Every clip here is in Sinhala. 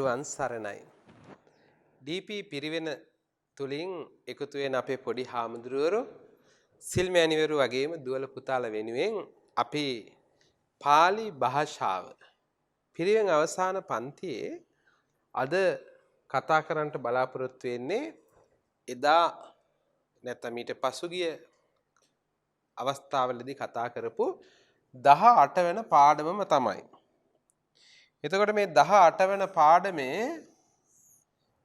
තෙරුවන් සරණයි. DP පිරිවෙන තුලින් එකතු වෙන අපේ පොඩි හාමුදුරුවෝ සිල් මෑණිවරු වගේම දුවල පුතාලා වෙනුවෙන් අපි pāli භාෂාව පිරිවෙන් අවසාන පන්තියේ අද කතා කරන්නට බලාපොරොත්තු වෙන්නේ එදා නැත්නම් ඊට පසුගිය අවස්ථාවලදී කතා කරපු 18 වෙනි පාඩමම තමයි. එතකොට මේ 18 වෙනි පාඩමේ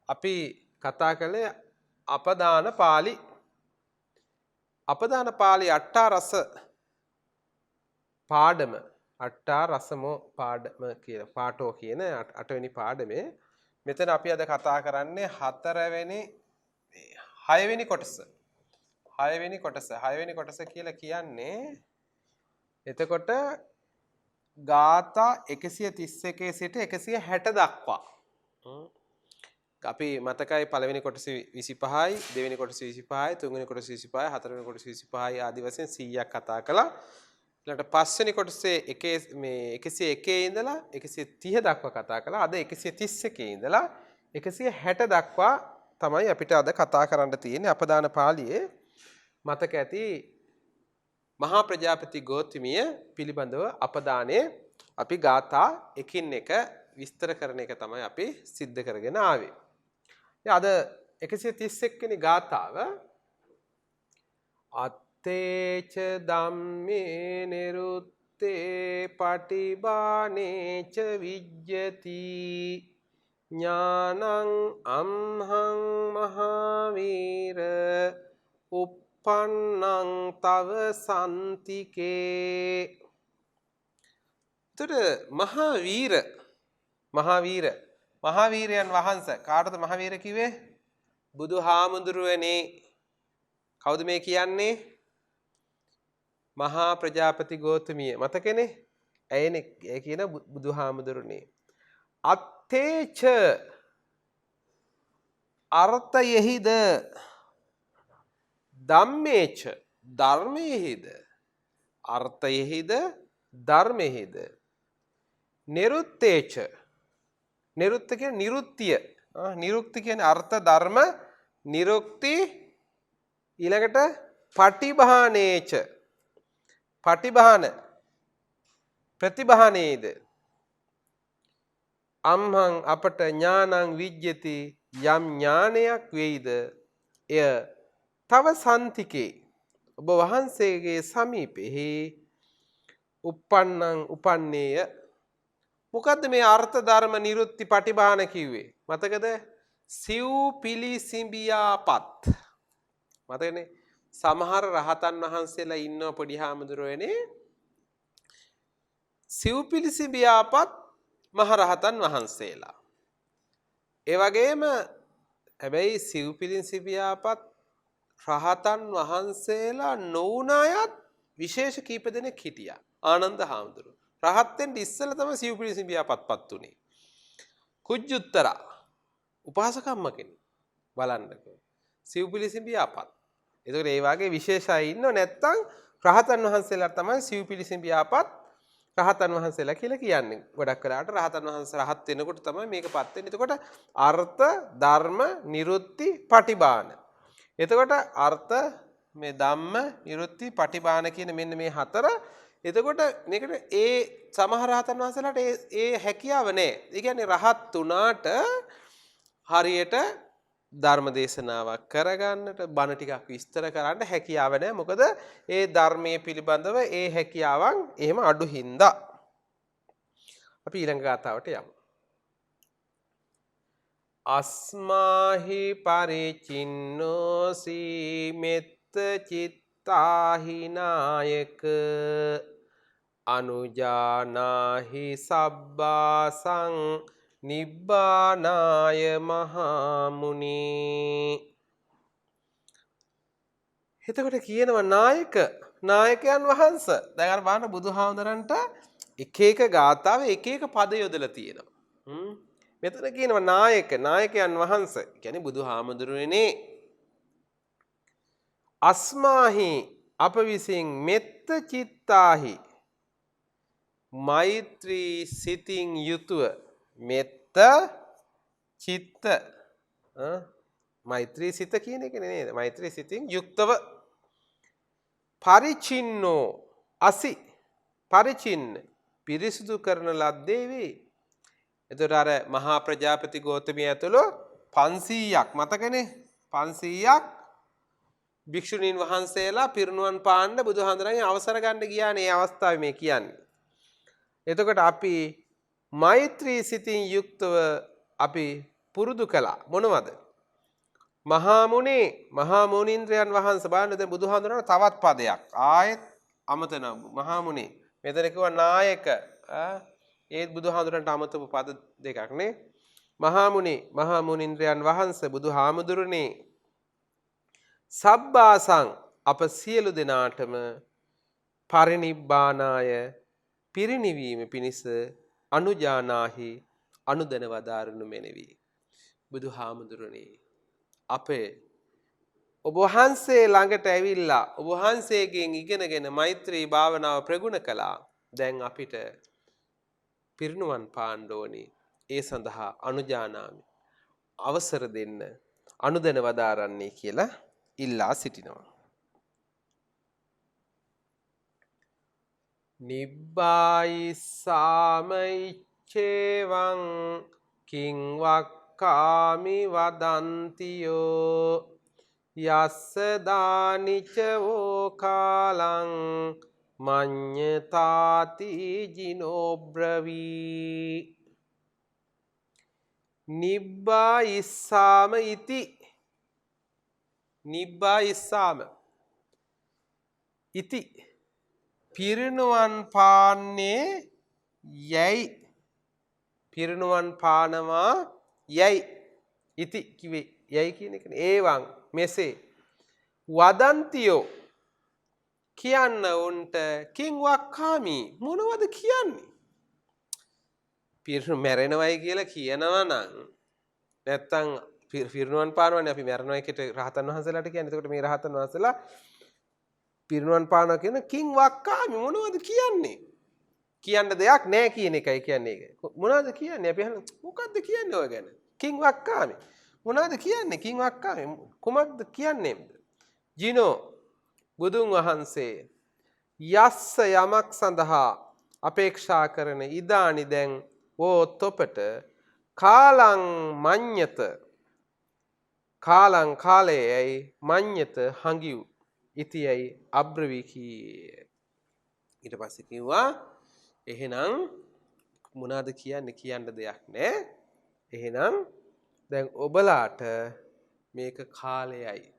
අපි කතා කළේ අපදාන පාළි. අපදාන පාළි අට්ඨා රස පාඩම අට්ඨා රසමෝ පාඩම කියලා පාඨෝ කියන 8 වෙනි පාඩමේ මෙතන අපි අද කතා කරන්නේ 4 වෙනි 6 වෙනි කොටස. 6 වෙනි කොටස කියලා කියන්නේ එතකොට ගාථා 131 සිට 160 දක්වා. අපි මතකයි පළවෙනි කොටස 25යි, දෙවෙනි කොටස 25යි, තුන්වෙනි කොටස 25යි, හතරවෙනි කොටස 25යි ආදි වශයෙන් 100ක් කතා කළා. ඊළඟට පස්වෙනි කොටසේ 101 ඉඳලා 130 දක්වා කතා කළා. අද 131 ඉඳලා 160 දක්වා තමයි අපිට අද කතා කරන්න තියෙන්නේ. අපදාන පාළියේ මතක ඇති මහා ප්‍රජාපති ගෝතමිය පිළිබඳව අපදානයේ අපි ගාථා එකින් එක විස්තර කරන එක තමයි අපි සිද්ධ කරගෙන ආවේ. අද 131 වෙනි ගාථාව අත්තේච ධම්මේ නිරුත්තේ පටිබානේච විජ්ජති ඥානං අම්හං මහාවීර uppannං තව සන්තිකේ. මහාවීරයන් වහන්සේ කාටද මහාවීර කිව්වේ? බුදුහාමුදුරුවනේ. කවුද මේ කියන්නේ? මහා ප්‍රජාපති ගෝතමිය. මතකනේ? ඇයනේ ඒ කියන බුදුහාමුදුරුවනේ. අත්තේච අර්ථයෙහිද ධම්මේච ධර්මයේහිද අර්ථයෙහිද ධර්මයේහිද නිරුත්තේච නිරුත්ත කියන්නේ නිරුක්තිය. නිරුක්ති කියන්නේ අර්ථ ධර්ම නිරුක්ති ඊළඟට පටිභානේච පටිභාන ප්‍රතිභානේද අම්හං අපට ඥානං විජ්ජති යම් ඥානයක් වෙයිද එය තව සන්තිකේ ඔබ වහන්සේගේ සමීපෙහි uppannං උපන්නේය. මොකද්ද මේ අර්ථ ධර්ම නිරුක්ති පටිභාන කිව්වේ? මතකද? සිව් පිලිසිඹියාපත්. මතකනේ? සමහර රහතන් වහන්සේලා ඉන්නව පොඩි හාමුදුරුවනේ. සිව් පිලිසිඹියාපත් මහ රහතන් වහන්සේලා. ඒ වගේම හැබැයි සිව් පිලිසිඹියාපත් රහතන් වහන්සේලා නොවුන අයත් විශේෂ කීප දෙනෙක් හිටියා. ආනන්ද හාමුදුරුවෝ රහත් වෙන්න ඉස්සෙල්ලා තමයි සිව් පිළිසිඹියාපත්පත් උනේ. කුජ්ජුත්තර උපාසකම්ම කෙනෙක් බලන්නකෝ. සිව් පිළිසිඹියාපත්. ඒකට ඒ වගේ විශේෂ අය ඉන්නව නැත්තම් රහතන් වහන්සේලා තමයි සිව් පිළිසිඹියාපත් රහතන් වහන්සේලා කියලා කියන්නේ. ගොඩක් වෙලාවට රහතන් වහන්සේ රහත් වෙනකොට තමයි මේකපත් වෙන්නේ. එතකොට අර්ථ ධර්ම නිරුත්ති පටිභාන. එතකොට අර්ථ මේ ධම්ම නිරුත්ති පටිභාන කියන මෙන්න මේ හතර. එතකොට මේකට ඒ සමහර රහතන් වහන්සේලාට ඒ හැකියාව නැහැ. ඒ කියන්නේ රහත් උනාට හරියට ධර්ම දේශනාවක් කරගන්නට බණ ටිකක් විස්තර කරන්න හැකියාව නැහැ. මොකද ඒ ධර්මයේ පිළිබඳව ඒ හැකියාවන් එහෙම අඩු හින්දා. අපි ඊළඟ ගාථාවට යමු. අස්මාහි පරිචින්නෝසි මෙත්ත චිත්තාහි නායක අනුජානාහි සබ්බාසං නිබ්බානාය මහාමුනි. එතකොට කියනවා නායකයන් වහන්සේ. දැන් අර බලන්න බුදුහාමුදුරන්ට එක එක ගාථාවේ එක එක පද යොදලා තියෙනවා. මෙතන කියනවා නායකයන් වහන්සේ. කියන්නේ බුදුහාමුදුරනේ. අස්මාහි අප විසින් මෙත්ත චිත්තාහි මෛත්‍රී සිතින් යුතුව මෙත්ත චිත්ත මෛත්‍රී සිත කියන එක නේද? මෛත්‍රී සිතින් යුක්තව පරිචින්නෝ අසි පරිචින්න පිරිසුදු කරන ලද්දේ වේ. එතකොට අර මහා ප්‍රජාපති ගෝතමිය ඇතුළු 500ක් මතකනේ 500ක් භික්ෂුණීන් වහන්සේලා පිරිනුවන් පාන්න බුදුහාඳුනගේ අවසර ගන්න ගියානේ. මේ අවස්ථාවේ මේ කියන්නේ. එතකොට අපි මෛත්‍රී සිතින් යුක්තව අපි පුරුදු කළා. මොනවද? මහා මුනීන්ද්‍රයන් වහන්සේ බලන්න දැන් බුදුහාඳුනන තවත් පදයක්. ආයෙත් අමතන මහා මුනි. මෙතන කිව්වා නායක. ඒත් බුදුහාඳුනන්ට අමතපු පද දෙකක් නේ. මහා මුනීන්ද්‍රයන් වහන්සේ බුදුහාමුදුරනේ සබ්බාසං අප සියලු දෙනාටම පරිනිබ්බානාය පිරිනිවීම පිණිස අනුජානාහි අනුදන වදාරනු මැනවි. බුදුහාමුදුරනේ අපේ ඔබ වහන්සේ ළඟට ඇවිල්ලා ඔබ වහන්සේගෙන් ඉගෙනගෙන මෛත්‍රී භාවනාව ප්‍රගුණ කළා. දැන් අපිට පිරිනුවන් පාන්න ඕනේ. ඒ සඳහා අනුජානාමි අවසර දෙන්න අනුදන වදාරන්නේ කියලා ඉල්ලා සිටිනවා. නිබ්බායිස්සාමයිච්ඡේවං කිං වක්කාමි වදන්තියෝ යස්ස දානිච වෝ කාලං මඤ්ඤතාති ජිනෝබ්‍රවී. නිබ්බායිස්සාම ඉති නිබ්බායිස්සාම ඉති පිරිනුවන් පාන්නේ යයි පිරිනුවන් පානවා යයි ඉති කිවේ යයි කියන එකනේ. ඒවං මෙසේ වදන්තියෝ කියන්න උන්ට කිං වක්කාමි මොනවද කියන්නේ? මැරෙනවයි කියලා කියනවා නම් නැත්තම් පිරිනුවන් පානවනේ අපි මැරෙනවා එකට රහතන් වහන්සේලාට කියන්නේ. එතකොට මේ රහතන් වහන්සේලා පිරිනුවන් පානවා කියන කිං වක්කාමි මොනවද කියන්නේ? කියන්න දෙයක් නැහැ කියන එකයි කියන්නේ. ඒක මොනවද කියන්නේ? අපි අහන මොකද්ද කියන්නේ ඔය ගැන? කිං වක්කාමි මොනවද කියන්නේ? කිං වක්කාමි කුමක්ද කියන්නේ? ජිනෝ බුදුන් වහන්සේ යස්ස යමක් සඳහා අපේක්ෂා කරන ඉදානි දැන් ඕ තොපට කාලං මඤ්ඤත කාලං කාලයයි මඤ්ඤත හංගිව් ඉතියයි අබ්‍රවිකී. ඊට පස්සේ කිව්වා එහෙනම් මොනවද කියන්නේ? කියන්න දෙයක් නැහැ. එහෙනම් දැන් ඔබලාට මේක කාලයයි.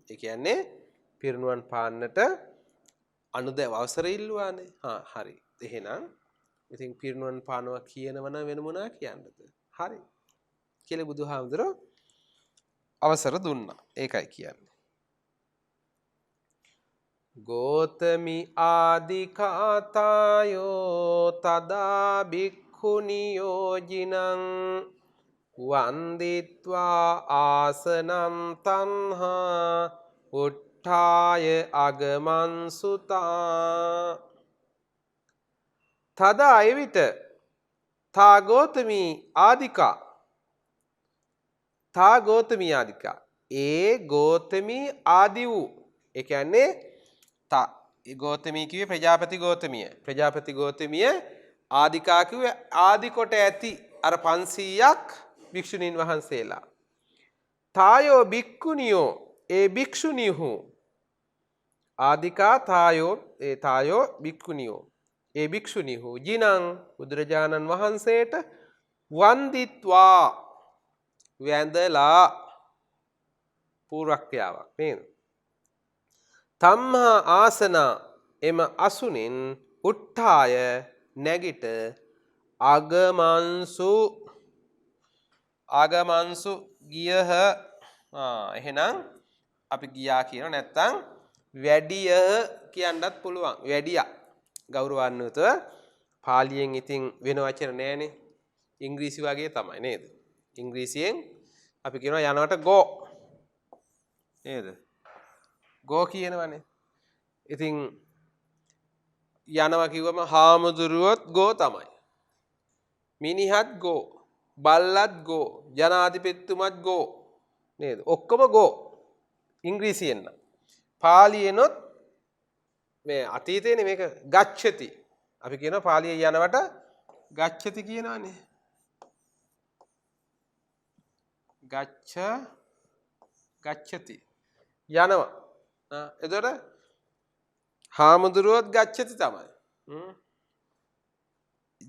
ඒ කියන්නේ පිරිනුවන් පාන්නට අනුදැව අවසර ඉල්ලුවානේ. හරි. එහෙනම් ඉතින් පිරිනුවන් පානවා කියනවනම් වෙන මොනවා කියන්නද? හරි. කියලා බුදුහාමුදුරුවෝ අවසර දුන්නා. ඒකයි කියන්නේ. ගෝතමි ආදිකාතායෝ තදා භික්ඛුනි යෝජිනං වන්දිත්වා ආසනම් තන්හා උට්ඨාය අගමන්සුතා. තදා එවිට තා ගෝතමී ආදිකා ඒ ගෝතමී ආදි වූ ඒ කියන්නේ ගෝතමී කිව්වේ ප්‍රජාපති ගෝතමිය ආදිකා කිව්වේ ආදි කොට ඇති අර 500ක් භික්ෂුණීන් වහන්සේලා. තායෝ භික්ඛුනියෝ ඒ භික්ෂුණීහු ආදිකා තායෝ භික්ඛුනියෝ ඒ භික්ෂුණීහු ජිනං බුදුරජාණන් වහන්සේට වන්දිත්වා වැඳලා පූර්වක්‍රියාවක් නේද? තම්හා ආසනා එම අසුනින් උට්ඨාය නැගිට ආගමන්සු ගියහ. එහෙනම් අපි ගියා කියන නැත්තම් වැඩිය කියන්නත් පුළුවන්. වැඩියා ගෞරවාන්විතව පාලියෙන් ඉතින් වෙන වචන නැහැනේ. ඉංග්‍රීසි වගේ තමයි නේද? ඉංග්‍රීසියෙන් අපි කියනවා යනවට go නේද? go කියනවනේ. ඉතින් යනවා කිව්වම හාමුදුරුවොත් go තමයි. මිනිහත් go. බල්ලත් ගෝ ජනාධිපතිතුමත් ගෝ නේද ඔක්කොම ගෝ ඉංග්‍රීසියෙන් නම් පාලියෙනොත් මේ අතීතයේනේ මේක ගච්ඡති අපි කියනවා පාලියේ යනවට ගච්ඡති කියනවානේ ගච්ඡති යනවා එතකොට හාමුදුරුවොත් ගච්ඡති තමයි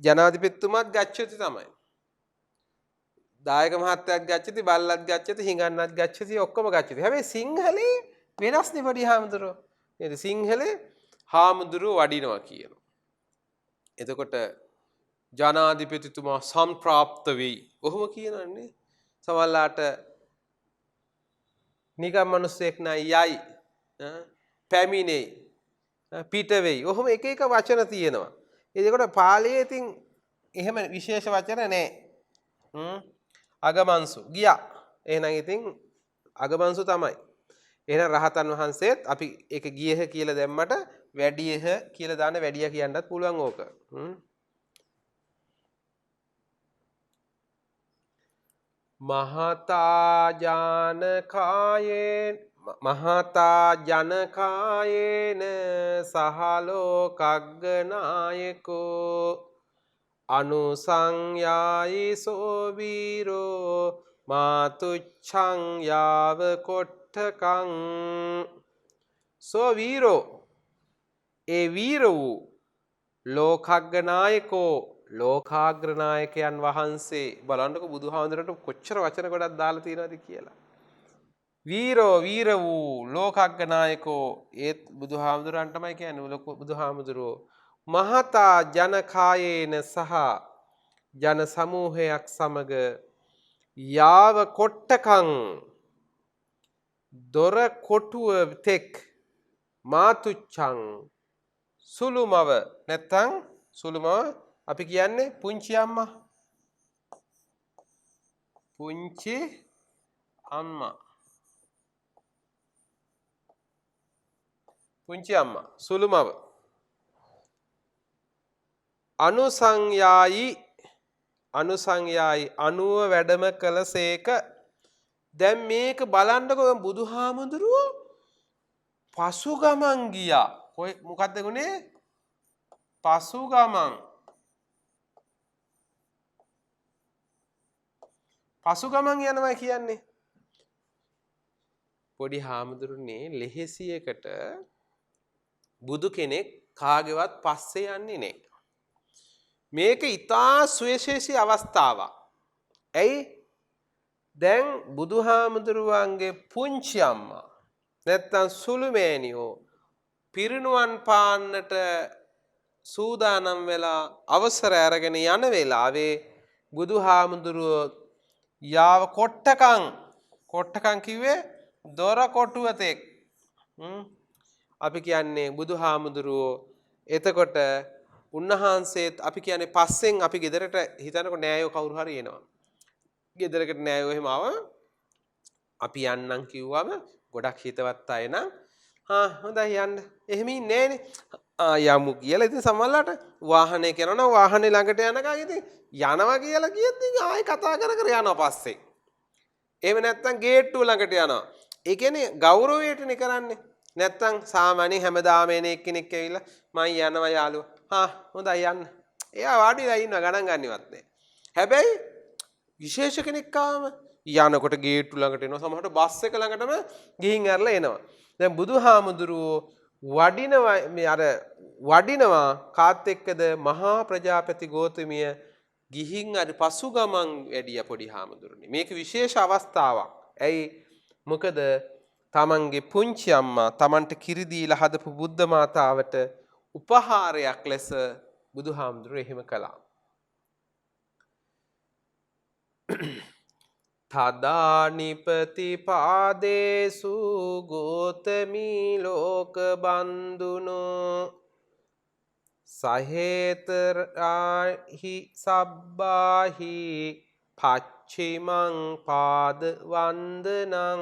ජනාධිපතිතුමත් ගච්ඡති තමයි දායක මහත්තයාත් ගච්ඡති බල්ලත් ගච්ඡති හිඟන්නත් ගච්ඡති ඔක්කොම ගච්ඡති හැබැයි සිංහලේ වෙනස්නේ පොඩි හාමුදුරුවෝ නේද සිංහලේ හාමුදුරුවෝ වඩිනවා කියනවා එතකොට ජනාධිපතිතුමා සම්ප්‍රාප්ත වෙයි කොහොම කියනන්නේ සමහරලාට නිකම් මිනිස්සෙක් නයි යයි පැමිණෙයි පිට වෙයි ඔහොම එක එක වචන තියෙනවා එතකොට පාලියේ ඉතින් එහෙම විශේෂ වචන නැහැ අගමන්සු ගියා එහෙනම් ඉතින් අගමන්සු තමයි එහෙනම් රහතන් වහන්සේත් අපි ඒක ගියහ කියලා දැම්මට වැඩියහ කියලා දාන්න වැඩිය කියන්නත් පුළුවන් ඕක මහතා ජනකායේන සහලෝකග්ගනායකෝ අනුසංයායි සෝවීරෝ මාතුච්ඡං යාව කොට්ඨකං සෝවීරෝ ඒ වීර වූ ලෝකග්ගනායකෝ ලෝකාග්‍රනායකයන් වහන්සේ බලන්නකො බුදුහාමුදුරන්ට කොච්චර වචන ගොඩක් දාලා තියෙනවද කියලා වීරෝ වීර වූ ලෝකග්ගනායකෝ ඒත් බුදුහාමුදුරන්ටමයි කියන්නේ බුදුහාමුදුරෝ මහතා ජනකායේන සහ ජන සමූහයක් සමග යාව කොට්ටකං දොර කොටුව තෙක් මාතුච්ඡං සුළුමව නැත්තම් සුළුමව අපි කියන්නේ පුංචි අම්මා සුළුමව අනුසංයායි අනුව වැඩම කළසේක දැන් මේක බලන්නකො බුදුහාමුදුරුවෝ පසුගමන් ගියා කොයි මොකද්ද ගුනේ පසුගමන් යනවා කියන්නේ පොඩි හාමුදුරනේ ලෙහෙසියකට බුදු කෙනෙක් කාගේවත් පස්සේ යන්නේ නැහැ මේක ඊටා සුවිශේෂී අවස්ථාවක්. ඇයි? දැන් බුදුහාමුදුරුවන්ගේ පුංචි අම්මා නැත්තම් සුළුමෑණියෝ පිරිනුවන් පාන්නට සූදානම් වෙලා අවසර අරගෙන යන වෙලාවේ බුදුහාමුදුරුවෝ යාව කොට්ටකං කිව්වේ දොර කොටුවතෙක්. අපි කියන්නේ බුදුහාමුදුරුවෝ එතකොට උන්වහන්සේත් අපි කියන්නේ පස්සෙන් අපි ගෙදරට හිතනකො නෑයෝ කවුරු හරි එනවා. ගෙදරකට නෑයෝ එහෙම ආව අපි යන්නම් කිව්වම ගොඩක් හිතවත් අය නම් හොඳයි යන්න. එහෙම ඉන්නේ නෑනේ. යමු කියලා ඉතින් සමහරලාට වාහනේ කරනවා වාහනේ ළඟට යනකම් ඉතින් යනවා කියලා කියද්දි ආයෙ කතා කර යනවා පස්සේ. එහෙම නැත්තම් ගේට්ටුව ළඟට යනවා. ඒ කියන්නේ ගෞරවයටනේ කරන්නේ. නැත්තම් සාමාන්‍ය හැමදාම එන එක්කෙනෙක් ඇවිල්ලා මම යනවා යාළුවා. හොඳයි යන්න. එයා වාඩිලා ඉන්න ගණන් ගන්නවත් නැහැ. හැබැයි විශේෂ කෙනෙක් ආවම යනකොට ගේට්ටු ළඟට එනවා. සමහරට බස් එක ළඟටම ගිහින් ඇරලා එනවා. දැන් බුදුහාමුදුරුවෝ වඩිනවා කාත් එක්කද මහා ප්‍රජාපති ගෝතමිය ගිහින් අර පසුගමන් වැඩිය පොඩි හාමුදුරනේ. මේක විශේෂ අවස්ථාවක්. ඇයි? මොකද තමන්ගේ පුංචි අම්මා තමන්ට කිරි දීලා හදපු බුද්ධ මාතාවට උපහාරයක් ලෙස බුදුහාමුදුරුවෝ එහෙම කළා. තදානිපති පාදේසු ගෝතමී ලෝක බන්දුනෝ සහේතරාහි සබ්බාහි පච්චිමං පාද වන්දනං.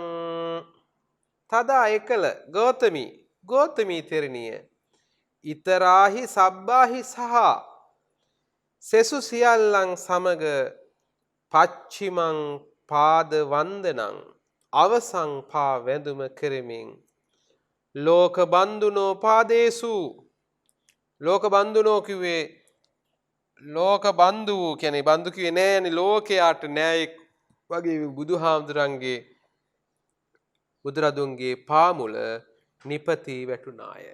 තදා එකල ගෝතමී තෙරණිය ඉතරාහි සබ්බාහි සහ සෙසු සියල්ලන් සමග පච්චිමං පාද වන්දනං අවසං පා වැඳුම කෙරෙමින් ලෝක බන්දුනෝ පාදේසු ලෝක බන්දුනෝ කිව්වේ ලෝක බන්දු කියන්නේ බන්දු කිව්වේ නෑනේ ලෝකයට නෑයෙක් වගේ බුදුහාමුදුරන්ගේ බුදුරදුන්ගේ පාමුල නිපති වැටුනාය.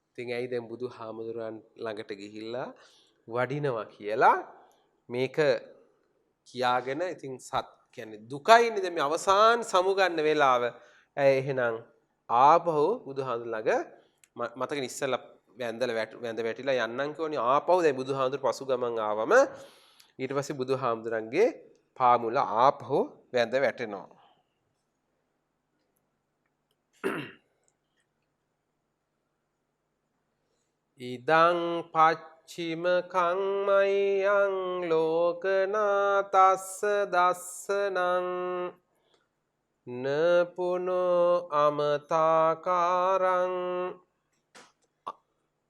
ඉතින් ඇයි දැන් බුදුහාමුදුරන් ළඟට ගිහිල්ලා වඩිනවා කියලා මේක කියාගෙන ඉතින් සත් කියන්නේ දුකයිනේ දැන් මේ අවසාන සමුගන්න වෙලාව. එහෙනම් ආපහු බුදුහාමුදුර ළඟ මතකනේ ඉස්සෙල්ලා වැඳ වැටිලා යන්නම් කියෝනේ ආපහු දැන් බුදුහාමුදුර පසු ගමන් ආවම ඊට පස්සේ බුදුහාමුදුරන්ගේ පාමුල ආපහු වැඳ වැටෙනවා. ඉදං පච්චිම කම්මයං ලෝකනාතස්ස දස්සනං නපුනෝ අමතාකාරං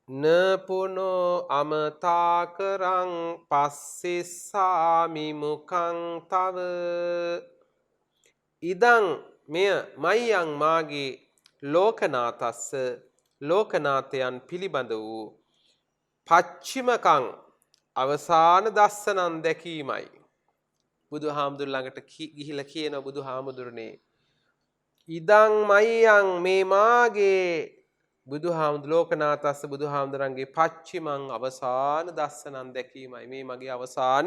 නපුනෝ අමතාකරං පස්සිස්සාමි මුඛං තව ඉදං මෙය මයං මාගේ ලෝකනාතස්ස ලෝකනාතයන් පිළිබඳ වූ පච්චිමකං අවසාන දස්සනන් දැකීමයි. බුදුහාමුදුර ළඟට ගිහිලා කියනවා බුදුහාමුදුරනේ ඉදං මයං මේ මාගේ බුදුහාමුදුර ලෝකනාතස්ස බුදුහාමුදුරන්ගේ පච්චිමං අවසාන දස්සනන් දැකීමයි මේ මගේ අවසාන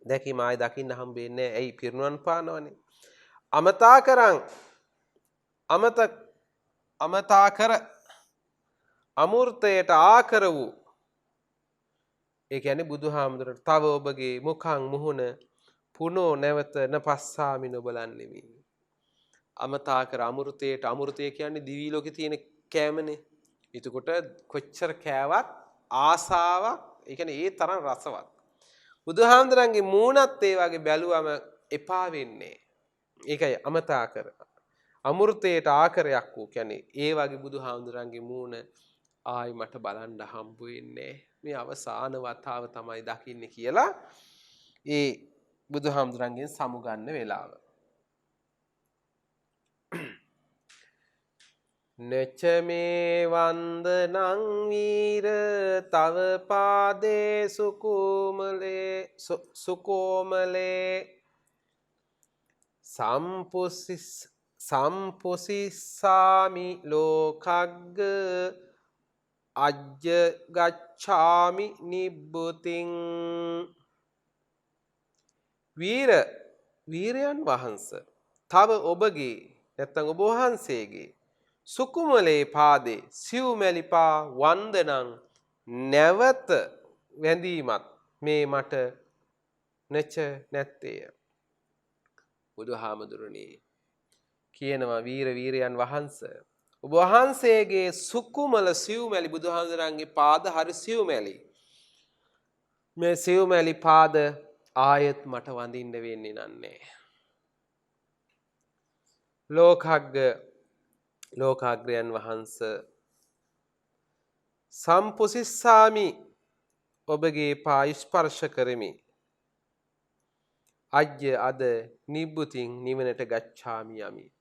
දැකීම ආයි දකින්න හම්බෙන්නේ නැහැ. ඇයි පිරිනුවන් පානවනේ. අමතා කරං අමතා කර අමෘතයට ආකර වූ ඒ කියන්නේ බුදුහාමුදුරට තව ඔබගේ මුඛං මුහුණ පුනෝ නැවත නපස්සාමි නොබලන්නෙමි. අමතා කර අමෘතයට අමෘතය කියන්නේ දිවි ලෝකේ තියෙන කෑමනේ. එතකොට කොච්චර කෑවත් ආසාවක් ඒ කියන්නේ ඒ තරම් රසවත්. බුදුහාමුදුරන්ගේ මූණත් ඒ වගේ බැලුවම එපා වෙන්නේ. ඒකයි අමතා කර අමෘතයට ආකරයක් වූ කියන්නේ ඒ වගේ බුදුහාමුදුරන්ගේ මූණ ආයි මට බලන්න හම්බ වෙන්නේ මේ අවසාන වතාව තමයි දකින්නේ කියලා ඒ බුදුහාමුදුරන්ගෙන් සමුගන්න වෙලාව. නචමේ වන්දනං වීර තව පාදේ සුකෝමලේ සම්පොසිස්සාමි ලෝකග්ග අජ්ජ ගච්ඡාමි නිබ්බුතින් වීරයන් වහන්ස තව ඔබගේ නැත්නම් ඔබ වහන්සේගේ සුකුමලේ පාදේ සිව්මැලිපා වන්දනං නැවත වැඳීමත් මේ මට නැච නැත්තේය. බුදුහාමුදුරනේ කියනවා වීරයන් වහන්ස ඔබ වහන්සේගේ සුකුමල සිව්මැලි බුදුහාමුදුරන්ගේ පාද හරි සිව්මැලි මේ සිව්මැලි පාද ආයත් මට වඳින්න වෙන්නේ නන්නේ. ලෝකාග්‍රයන් වහන්ස සම්පුසිස්සාමි ඔබගේ පා ස්පර්ශ කරමි. අජ්ජ අද නිබ්බුතින් නිවනට ගච්ඡාමි යමි.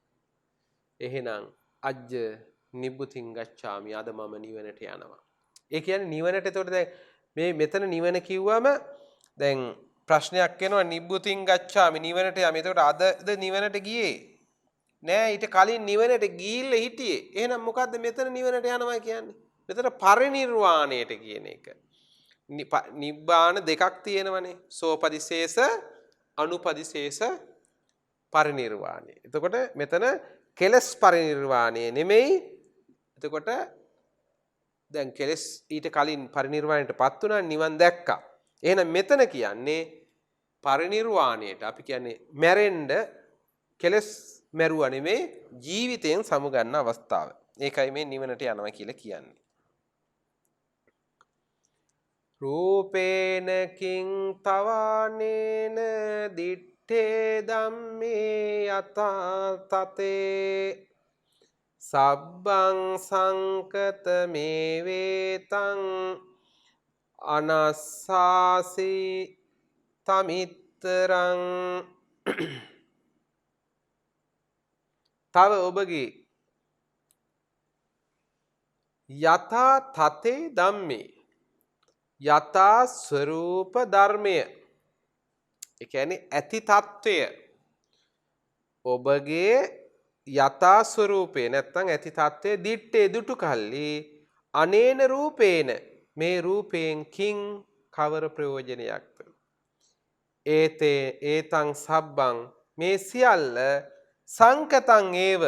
එහෙනම් අජ්ජ නිබ්බුතින් ගච්ඡාමි අද මම නිවනට යනවා. ඒ කියන්නේ නිවනට එතකොට දැන් මේ මෙතන නිවන කිව්වම දැන් ප්‍රශ්නයක් එනවා නිබ්බුතින් ගච්ඡාමි නිවනට යමි. එතකොට අදද නිවනට ගියේ නෑ ඊට කලින් නිවනට ගිහිල්ලා හිටියේ. එහෙනම් මොකද්ද මෙතන නිවනට යනවා කියන්නේ? මෙතන පරිනිර්වාණයට කියන එක. නිබ්බාන දෙකක් තියෙනවනේ. සෝපදිශේෂ අනුපදිශේෂ පරිනිර්වාණය. එතකොට මෙතන කෙලස් පරිනිර්වාණය නෙමෙයි. එතකොට දැන් කෙලස් ඊට කලින් පරිනිර්වාණයටපත් වුණා නිවන් දැක්කා. එහෙනම් මෙතන කියන්නේ පරිනිර්වාණයට අපි කියන්නේ මැරෙන්න කෙලස් මැරුවා නෙමෙයි ජීවිතයෙන් සමුගන්න අවස්ථාව. ඒකයි මේ නිවනට යනවා කියලා කියන්නේ. රූපේන කිං තවානේන දිත්තේ ධම්මේ යතතතේ සබ්බං සංකත මේ වේතං අනස්සාසි තමිත්තරං තව ඔබගේ යථා තතේ ධම්මේ යථා ස්වરૂප ධර්මය ඒ කියන්නේ ඇති తত্ত্বය ඔබගේ යථා ස්වરૂපේ නැත්නම් ඇති తত্ত্বය දිත්තේ දුටු කල්ලි අනේන රූපේන මේ රූපයෙන් කිං කවර ප්‍රයෝජනයක්ද ඒතේ ඒතං සබ්බං මේ සියල්ල සංකතං ඒව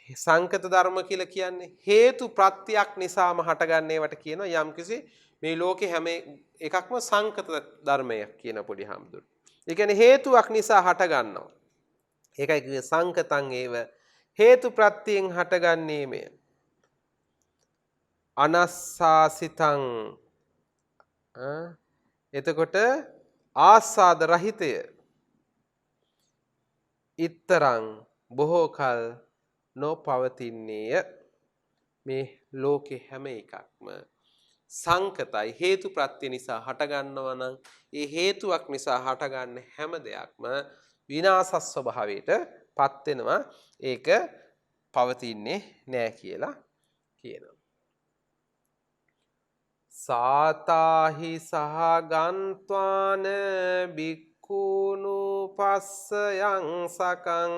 සංකත ධර්ම කියලා කියන්නේ හේතු ප්‍රත්‍යක් නිසාම හටගන්නේවට කියනවා යම්කිසි මේ ලෝකේ හැම එකක්ම සංකත ධර්මයක් කියන පොඩි හාමුදුරු. ඒ කියන්නේ හේතුවක් නිසා හටගන්නවා. ඒකයි කිව්වේ සංකතං ඒව හේතු ප්‍රත්‍යයෙන් හටගන්නේ මේ. අනස්සාසිතං එතකොට ආස්වාද රහිතය ඊතරං බොහෝ කල නොපවතින්නේය මේ ලෝකේ හැම එකක්ම සංකතයි හේතු ප්‍රත්‍ය නිසා හටගන්නවා නම් ඒ හේතුවක් නිසා හටගන්න හැම දෙයක්ම විනාශ ස්වභාවයට පත් වෙනවා ඒක පවතින්නේ නෑ කියලා කියනවා සාතාහි සහ ගන්්වාන බික්ඛුනු පස්සයං සකං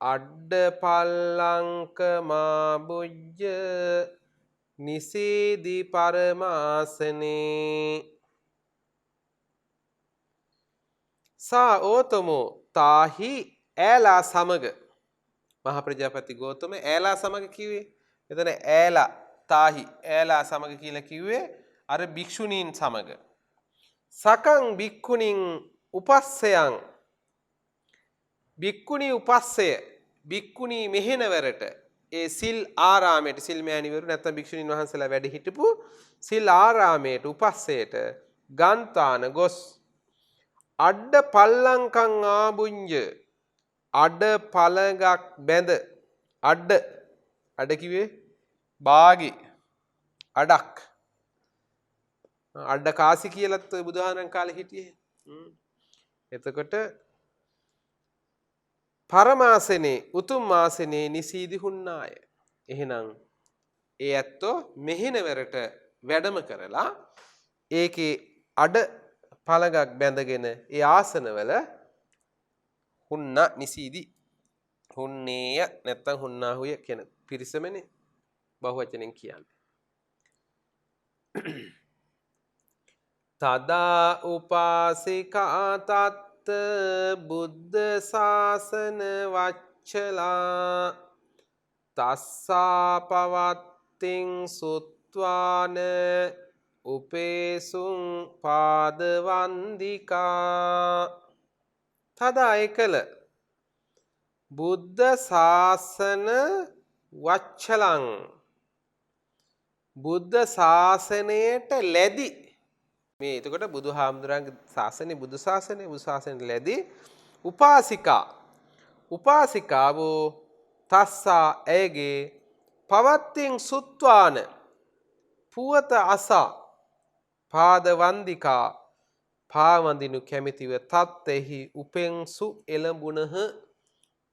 අඩ්ඩ පල්ලංක මා බුජ්ජ නිසීදි පරමාසනේ සා ඕතමෝ තාහි ඈලා සමග මහා ප්‍රජාපති ගෞතම ඈලා සමග කිව්වේ එතන ඈලා තාහි ඈලා සමග කියලා කිව්වේ අර භික්ෂුණීන් සමග සකං භික්ඛුණීන් උපස්සයන් භික්ඛුණී උපස්සය භික්ඛුණී මෙහෙණවරට ඒ සිල් ආරාමයට සිල් මෑණිවරු නැත්නම් භික්ෂුණීන් වහන්සේලා වැඩ හිටපු සිල් ආරාමයට උපස්සයට ගන්තාන ගොස් අඩ පල්ලංකං ආබුඤ්ජ අඩ පළඟක් බැඳ අඩ කිව්වේ බාගි අඩක් අඩ කාසි කියලත් බුදුහාමන් කාලේ හිටියේ එතකොට පරමාසනේ උතුම් ආසනේ නිසීදි හුන්නාය එහෙනම් ඒ ඇත්තෝ මෙහෙණවරට වැඩම කරලා ඒකේ අඩ පළඟක් බැඳගෙන ඒ ආසනවල හුන්න නිසීදි හුන්නේය නැත්තම් හුන්නාහුය කියන පිරිසමනේ බහුවචනෙන් කියන්නේ තදා උපාසිකා තත්ත බුද්ධ ශාසන වච්චලා තස්සා පවත්තිං සුත්වාන උපේසුං පාදවන්දිකා තදා එකල බුද්ධ ශාසන වච්චලං බුද්ධ ශාසනයට ලැබි මේ එතකොට බුදුහාමුදුරන්ගේ ශාසනේ බුදු ශාසනයට ලැබි උපාසිකාවෝ තස්සා ඇගේ පවත්තින් සුත්වාන පුවත අසා පාදවන්දිකා පාවඳිනු කැමැතිව තත්ෙහි උපෙන්සු එළඹුණහ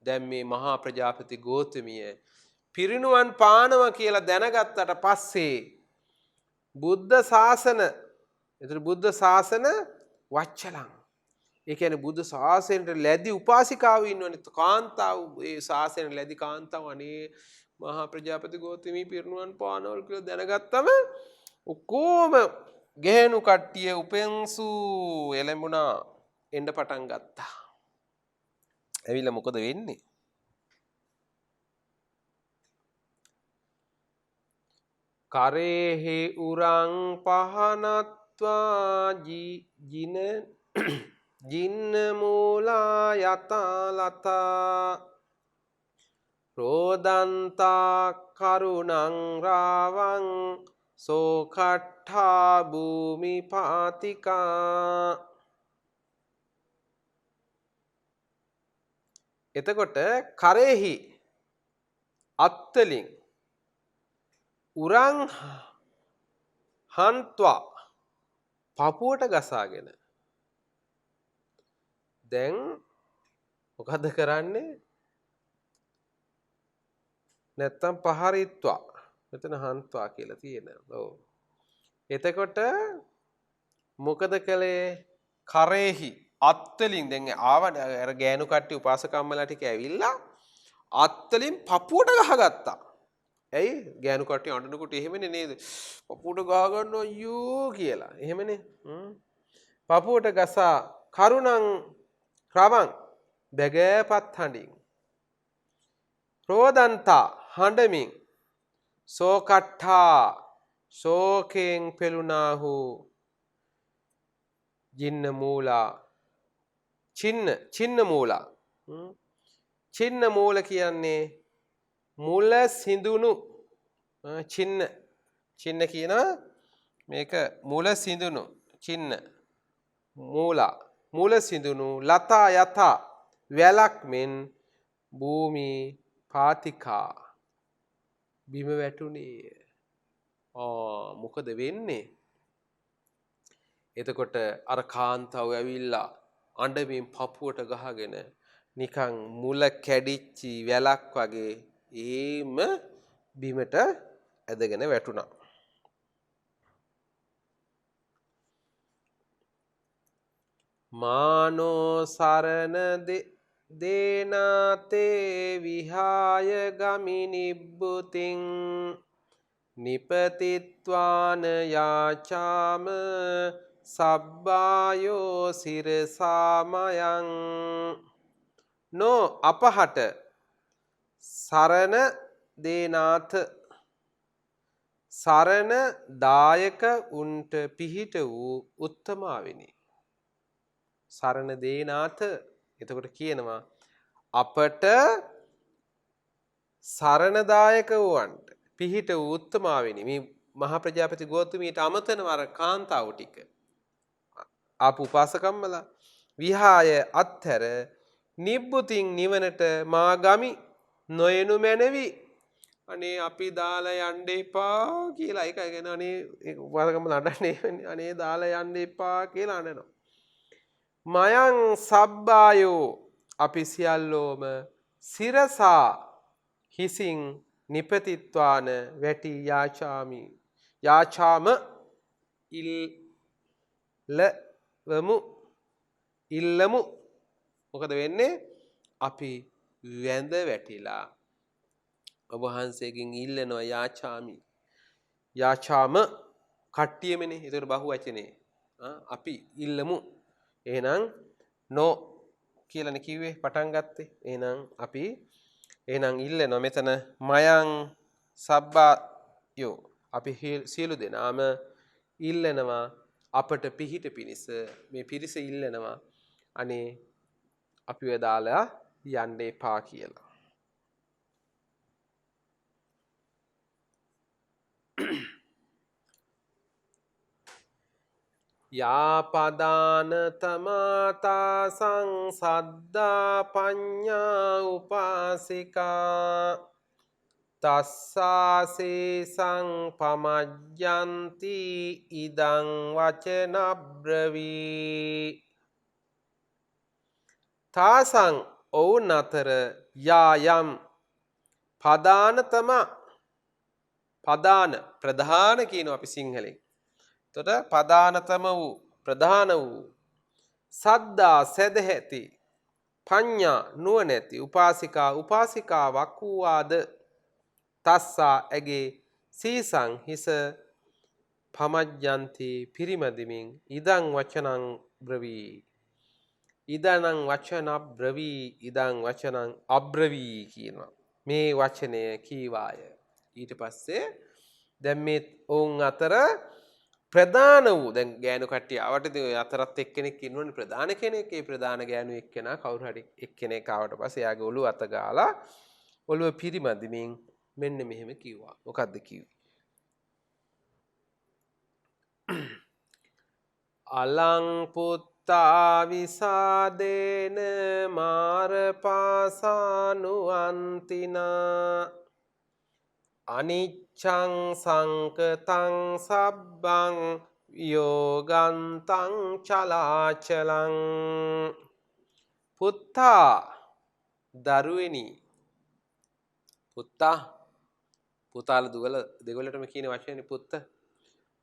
දැන් මේ මහා ප්‍රජාපති ගෝතමිය පිරිනුවන් පානවා කියලා දැනගත්තට පස්සේ බුද්ධ ශාසන එතන බුද්ධ ශාසන වච්චලං ඒ කියන්නේ බුද්ධ ශාසනයට ලැබි උපාසිකාවෝ ඉන්නවනේ කාන්තාව ඒ ශාසනයට ලැබි කාන්තාව අනේ මහා ප්‍රජාපති ගෝතමී පිරිනුවන් පානවල් කියලා දැනගත්තම ඔක්කොම ගෑනු කට්ටිය උපෙන්සු එළඹුණා එන්න පටන් ගත්තා. ඇවිල්ලා මොකද වෙන්නේ? කරේහි උරං පහනත්වා ජින්න මූලා යතාලතා රෝදන්තා කරුණං රාවං සෝකට්ඨා භූමි පාතිකා එතකොට කරේහි අත්තලින් උරං හන්ත්වා පපුවට ගසාගෙන දැන් මොකද කරන්නේ? නැත්තම් පහරිත්වා. මෙතන හන්ත්වා කියලා තියෙනවා. ඔව්. එතකොට මොකද කළේ? කරේහි අත්වලින් දැන් ආවද අර ගෑනු කට්ටිය උපාසකම්මලා ටික ඇවිල්ලා අත්වලින් පපුවට ගහගත්තා. ඇයි? ගෑනු කට්ටිය අඬනකොට එහෙමනේ නේද? පපුවට ගහ ගන්න අයියෝ කියලා. එහෙමනේ. පපුවට ගසා කරුණං රවං බැගෑපත් හඬින් රෝදන්තා හඬමින් සෝකට්ඨා ශෝකයෙන් පෙළුණාහු ජින්න මූලා චින්න මූලා චින්න මූල කියන්නේ මුල සිඳුණු චින්න කියනවා මේක මුල සිඳුණු චින්න මූලා මුල සිඳුණු ලතා යතා වැලක් මෙන් භූමි පාතිකා බිම වැටුනේ. මොකද වෙන්නේ? එතකොට අර කාන්තාව ඇවිල්ලා අඬමින් පපුවට ගහගෙන නිකන් මුල කැඩිච්චි වැලක් වගේ ඒම බිමට ඇදගෙන වැටුණා. මානෝ සරණ දේනාතේ විහාය ගමි නිබ්බුතින් නිපතිත්වාන යාචාම සබ්බායෝ සිරසාමයං නෝ අපහට සරණ දේනාත සරණ දායක උන්ට පිහිට වූ උත්තමාවෙනි. සරණ දේනාත එතකොට කියනවා අපට සරණදායක වූවන්ට පිහිට වූ උත්තමාවෙනි. මේ මහා ප්‍රජාපති ගෝතමීට අමතනව අර කාන්තාව ටික ආපු උපාසකම්මලා විහාය අත්හැර නිබ්බුතින් නිවනට මා ගමි නොයනු මැනවි. අනේ අපි දාලා යන්න එපා කියලා ඒක ගැන අනේ උපාසකම්මලා අඬන්නේ අනේ දාලා යන්න එපා කියලා අඬනවා. මයං සබ්බායෝ අපි සියල්ලෝම සිරසා හිසින් නිපතිත්වාන වැටි යාචාමි යාචාම ඉල්ලමු මොකද වෙන්නේ? අපි වැඳ වැටිලා ඔබ වහන්සේගෙන් ඉල්ලනවා යාචාමි යාචාම කට්ටියමනේ. ඒතර බහු වචනේ අපි ඉල්ලමු. එහෙනම් නෝ කියලානේ කිව්වේ පටන් ගත්තේ. එහෙනම් අපි එහෙනම් ඉල්ලනවා මෙතන මයං සබ්බායෝ අපි සියලු දෙනාම ඉල්ලනවා අපට පිහිට පිණිස මේ පිරිස ඉල්ලනවා අනේ අපිව දාලා යන්න එපා කියලා. යාපදාන තමාතා සංසද්දා පඤ්ඤා උපාසිකා තස්සාසේ සංපමජ්ජන්ති ඉදං වචනබ්‍රවී තාසං ඔවුන් අතර යායම් පදානතම පදාන ප්‍රධාන කියනවා අපි සිංහලෙන්. එතකොට පදානතම වූ ප්‍රධාන වූ සද්දා සදහැති පඤ්ඤා නුවණැති උපාසිකාවක් වූවාද තස්සා ඇගේ සීසං හිස පමජ්ජන්ති පිරිමදිමින් ඉදං වචනං බ්‍රවී ඉදනං වචන බ්‍රවී ඉදං වචනං අබ්‍රවී කියනවා. මේ වචනය කීවාය. ඊට පස්සේ දැන් මේ ඔවුන් අතර ප්‍රධාන වූ දැන් ගෑනු කට්ටිය ආවට ඔය අතරත් එක්කෙනෙක් ඉන්නවනේ ප්‍රධාන කෙනෙක්. ඒ ප්‍රධාන ගෑනු එක්කෙනා කවුරු හරි එක්කෙනෙක් ආවට පස්සේ එයාගේ ඔළුව අත ගාලා ඔළුව පිරිමදිමින් මෙන්න මෙහෙම කිව්වා. මොකද්ද කිව්වේ? අලං පුත්තා විසාදේන මාරපාසානුවන්තිනා අනිච්ඡං සංකතං සබ්බං යෝගන්තං චලාචලං පුත්තා දරුවෙනි පුත්තා පුතාල දුවල දෙගොල්ලටම කියන වචනේ පුත්ත.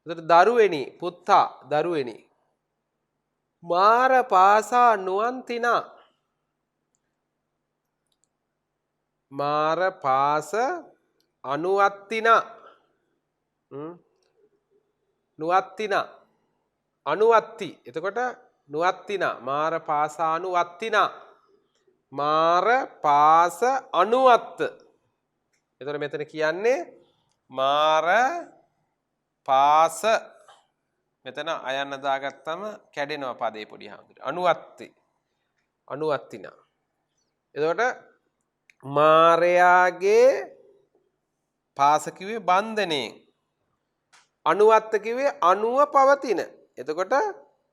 එතකොට දරුවෙනි පුත්තා දරුවෙනි මාර පාසා නුවන්තිනා මාර පාස අනුවත්තිනා නුවත්තිනා අනුවත්ති එතකොට නුවත්තිනා මාර පාසානුවත්තිනා මාර පාස අනුවත්ත එතකොට මෙතන කියන්නේ මාර පාස මෙතන අයන්න දාගත්තම කැඩෙනවා පදේ පොඩි හාමුදුරුවෝ අනුවත්ති අනුවත්තිනා එතකොට මාරයාගේ පාස කිව්වේ බන්ධනයෙන් අනුවත්ත කිව්වේ අනුව පවතින. එතකොට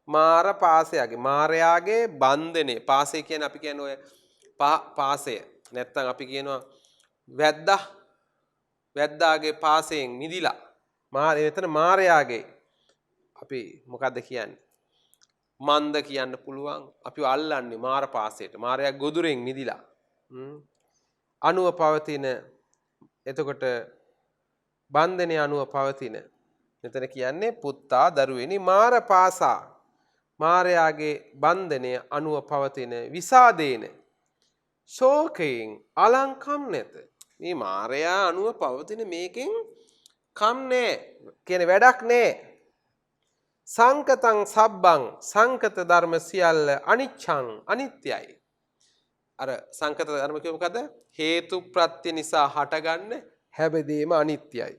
මාර පාසයාගේ මාරයාගේ බන්ධනේ පාසය කියන්නේ අපි කියන්නේ ඔය පාසය නැත්තම් අපි කියනවා වැද්දාගේ පාසයෙන් මිදිලා එතන මාරයාගේ අපි මොකද්ද කියන්නේ මන්ද කියන්න පුළුවන් අපි අල්ලන්නේ මාර පාසයට මාරයා ගොදුරෙන් මිදිලා අනුව පවතින එතකොට බන්ධනේ අනුව පවතින මෙතන කියන්නේ පුත්තා දරුවෙනි මාර පාසා මාරයාගේ බන්ධනය අනුව පවතින විසාදේන ශෝකයෙන් අලංකම් නැත මේ මාරයා අනුව පවතින මේකෙන් කම් නෑ කියන වැඩක් නෑ සංකතං සබ්බං සංකත ධර්ම සියල්ල අනිච්ඡං අනිත්‍යයි අර සංකත ධර්ම කියව මොකද හේතු ප්‍රත්‍ය නිසා හටගන්න හැබැදීම අනිත්‍යයි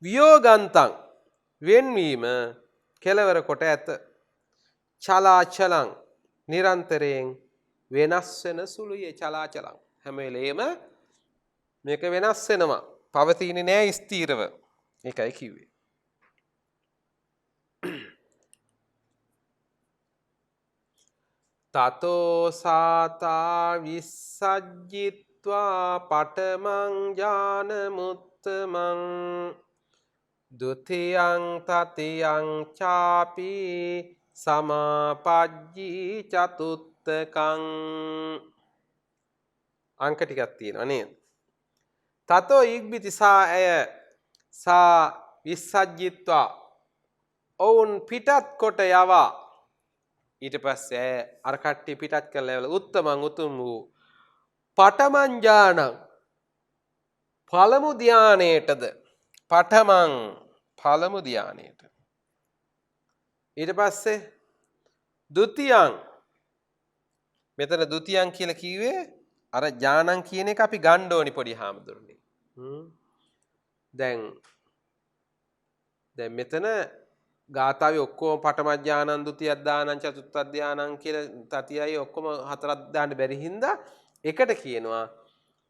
වියෝගන්තං වෙන්වීම කෙලවර කොට ඇත චලාචලං නිරන්තරයෙන් වෙනස් වෙන සුළුයේ චලාචලං හැම වෙලේම මේක වෙනස් වෙනවා පවතින්නේ නෑ ස්ථීරව ඒකයි කිව්වේ තතෝ සාතා විස්සජ්ජිත්වා පඨමං ඥානමුත්තමං ဒုတိယံ තතියං චාපි සමාපජ්ජී චතුත්තකං අංක ටිකක් තියෙනවා නේද තතෝ ඉක්බිති සා අය සා විස්සජ්ජිත්වා ඔවුන් පිටත් කොට යවා ඊට පස්සේ අර කට්ටිය පිටත් කරලා එවල උත්තමං උතුම් වූ පඨමං ඥානං පළමු ධානයේටද පඨමං පළමු ධානයට ඊට පස්සේ ဒုတိယං මෙතන ဒုတိယං කියලා කිව්වේ අර ඥානං කියන එක අපි ගන්න ඕනි පොඩි හාමුදුරනේ දැන් මෙතන ගාථාවේ ඔක්කොම පඨම ඥානං ဒုတိယ ඥානං චතුර්ථ ඥානං කියලා තතියයි ඔක්කොම හතරක් දාන්න බැරි හින්දා එකට කියනවා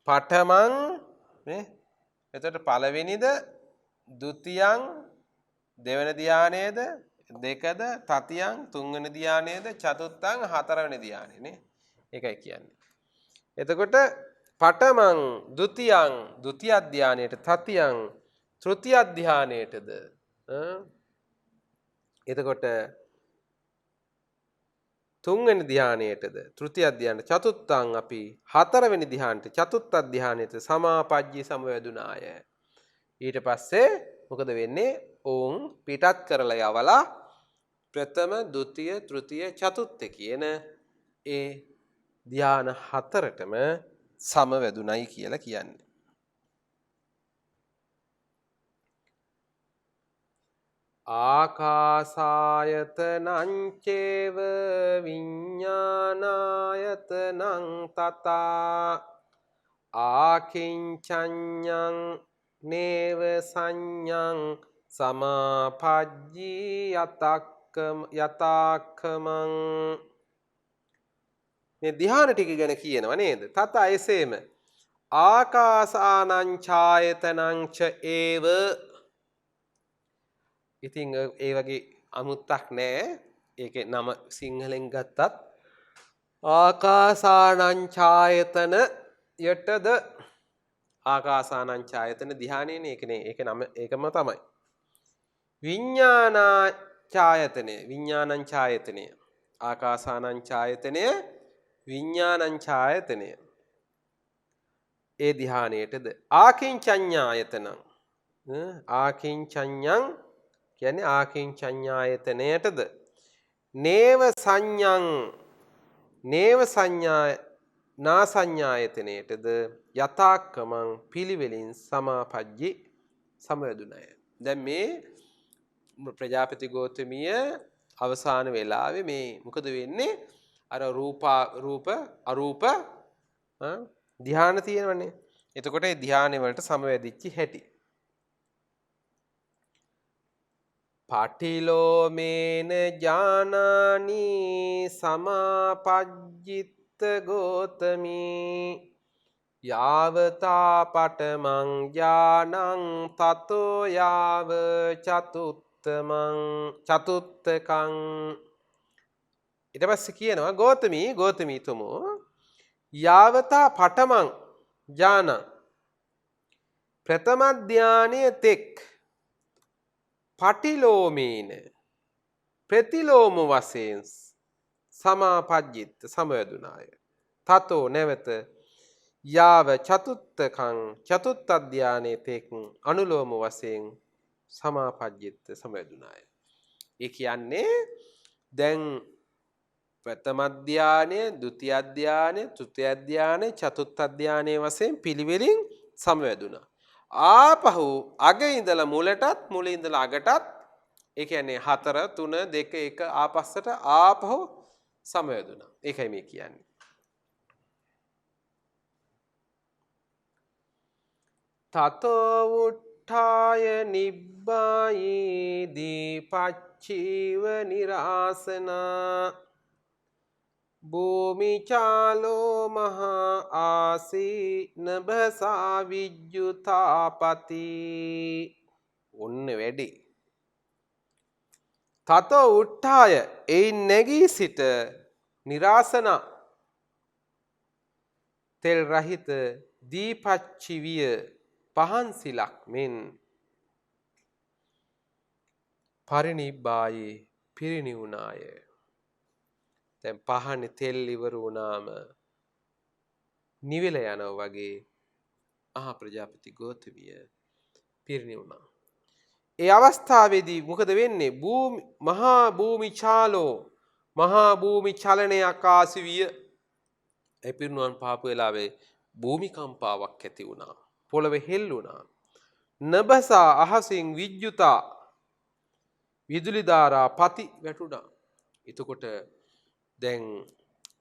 පඨමං නේ එතකොට පළවෙනිද ဒုတိယං දෙවන ධානයේද දෙකද තතියං තුන්වෙනි ධානයේද චතුර්ථං හතරවෙනි ධානය නේ ඒකයි කියන්නේ එතකොට පඨමං ဒုတိယං ဒုတိယ ධානයේට තතියං තෘතිය ධානයේටද එතකොට තුන්වෙනි ධානයේටද තෘතිය ධානය චතුත්ථං අපි හතරවෙනි ධානයට චතුත්ථ ධානයට සමාපජ්ජී සමවැදුනාය ඊට පස්සේ මොකද වෙන්නේ ඔවුන් පිටත් කරලා යවලා ප්‍රථම ဒုတိ ය තෘතිය චතුත්ථ කියන ඒ ධාන හතරටම සමවැදුනයි කියලා කියන්නේ ආකාසායතනං චේව විඤ්ඤාණායතනං තතා ආකින්චඤ්ඤං නේව සංඤං සමාපජ්ජී යතාක්කමං මේ ධ්‍යාන ටික ගැන කියනව නේද තත එසේම ආකාසානං ඡායතනං ච ඒව ඉතින් ඒ වගේ අමුත්තක් නෑ ඒකේ නම සිංහලෙන් ගත්තත් ආකාසානං ඡායතන යටද ආකාසානං ඡායතන ධ්‍යානෙනේ ඒකනේ ඒක නම ඒකම තමයි විඥානාචායතනය විඥානං ඡායතනය ආකාසානං ඡායතනය විඥානං ඡායතනය ඒ ධ්‍යානයේටද ආකින්චඤ්ඤායතනං ආකින්චඤ්ඤං කියන්නේ ආකින්චඤ්ඤායතනයටද නේව සංඥං නේව සංඥා නා සංඥායතනයටද යථාක්කමං පිළිවෙලින් සමාපජ්ජි සමවැදුණය. දැන් මේ ප්‍රජාපති ගෝතමිය අවසාන වෙලාවේ මේ මොකද වෙන්නේ? අර රූප අරූප ධ්‍යාන තියෙනවනේ. එතකොට ඒ ධ්‍යානෙ වලට සමවැදිච්ච හැටි. පටිලෝමේන ඥානානි සමාපජ්ජිත්ත ගෝතමී යාවතා පඨමං ඥානං තතෝ යාව චතුත්තකං ඊට පස්සේ කියනවා ගෝතමීතුමෝ යාවතා පඨමං ඥානං ප්‍රථම ධානයේ තෙක් පටිලෝමේන ප්‍රතිලෝම වශයෙන් සමාපජ්ජිත් සමවැදුනාය. තතෝ නැවත යාව චතුත්තකං චතුත්ථ ධානයේ තෙක් අනුලෝම වශයෙන් සමාපජ්ජිත් සමවැදුනාය. ඒ කියන්නේ දැන් ප්‍රථම ධානය, ဒုတိ ය ධානය, තෘතිය ධානය, චතුත්ථ ධානය වශයෙන් පිළිවෙලින් සමවැදුනා. ආපහු අග ඉඳලා මුලටත් මුල ඉඳලා අගටත් ඒ කියන්නේ 4 3 2 1 ආපස්සට ආපහු සමවැදුනා. ඒකයි මේ කියන්නේ. තතෝ උට්ඨාය නිබ්බායේ දීපච්චීව නිරාසනා භූමිචාලෝ මහා ආසී නභසා විජ්ජුතාපති ඔන්න වැඩි. තතෝ උට්ඨාය එයින් නැගී සිට නිරාසන තෙල් රහිත දීපච්චි විය පහන් සිලක් මෙන් පරිනිබ්බායේ පිරිනිවුණාය. දැන් පහනේ තෙල් ඉවර වුණාම නිවිල යනවා වගේ අහා ප්‍රජාපති ගෝතමිය පිරිනිවුණා. ඒ අවස්ථාවේදී මොකද වෙන්නේ? මහා භූමි චාලෝ මහා භූමි චලනයක් ආසිවිය. ඒ පිරිනුවන් පාපු වෙලාවේ භූමිකම්පාවක් ඇති වුණා. පොළවේ හෙල්ලුණා. නබසා අහසින් විජ්ජුතා විදුලි ධාරා පති වැටුණා. එතකොට දැන්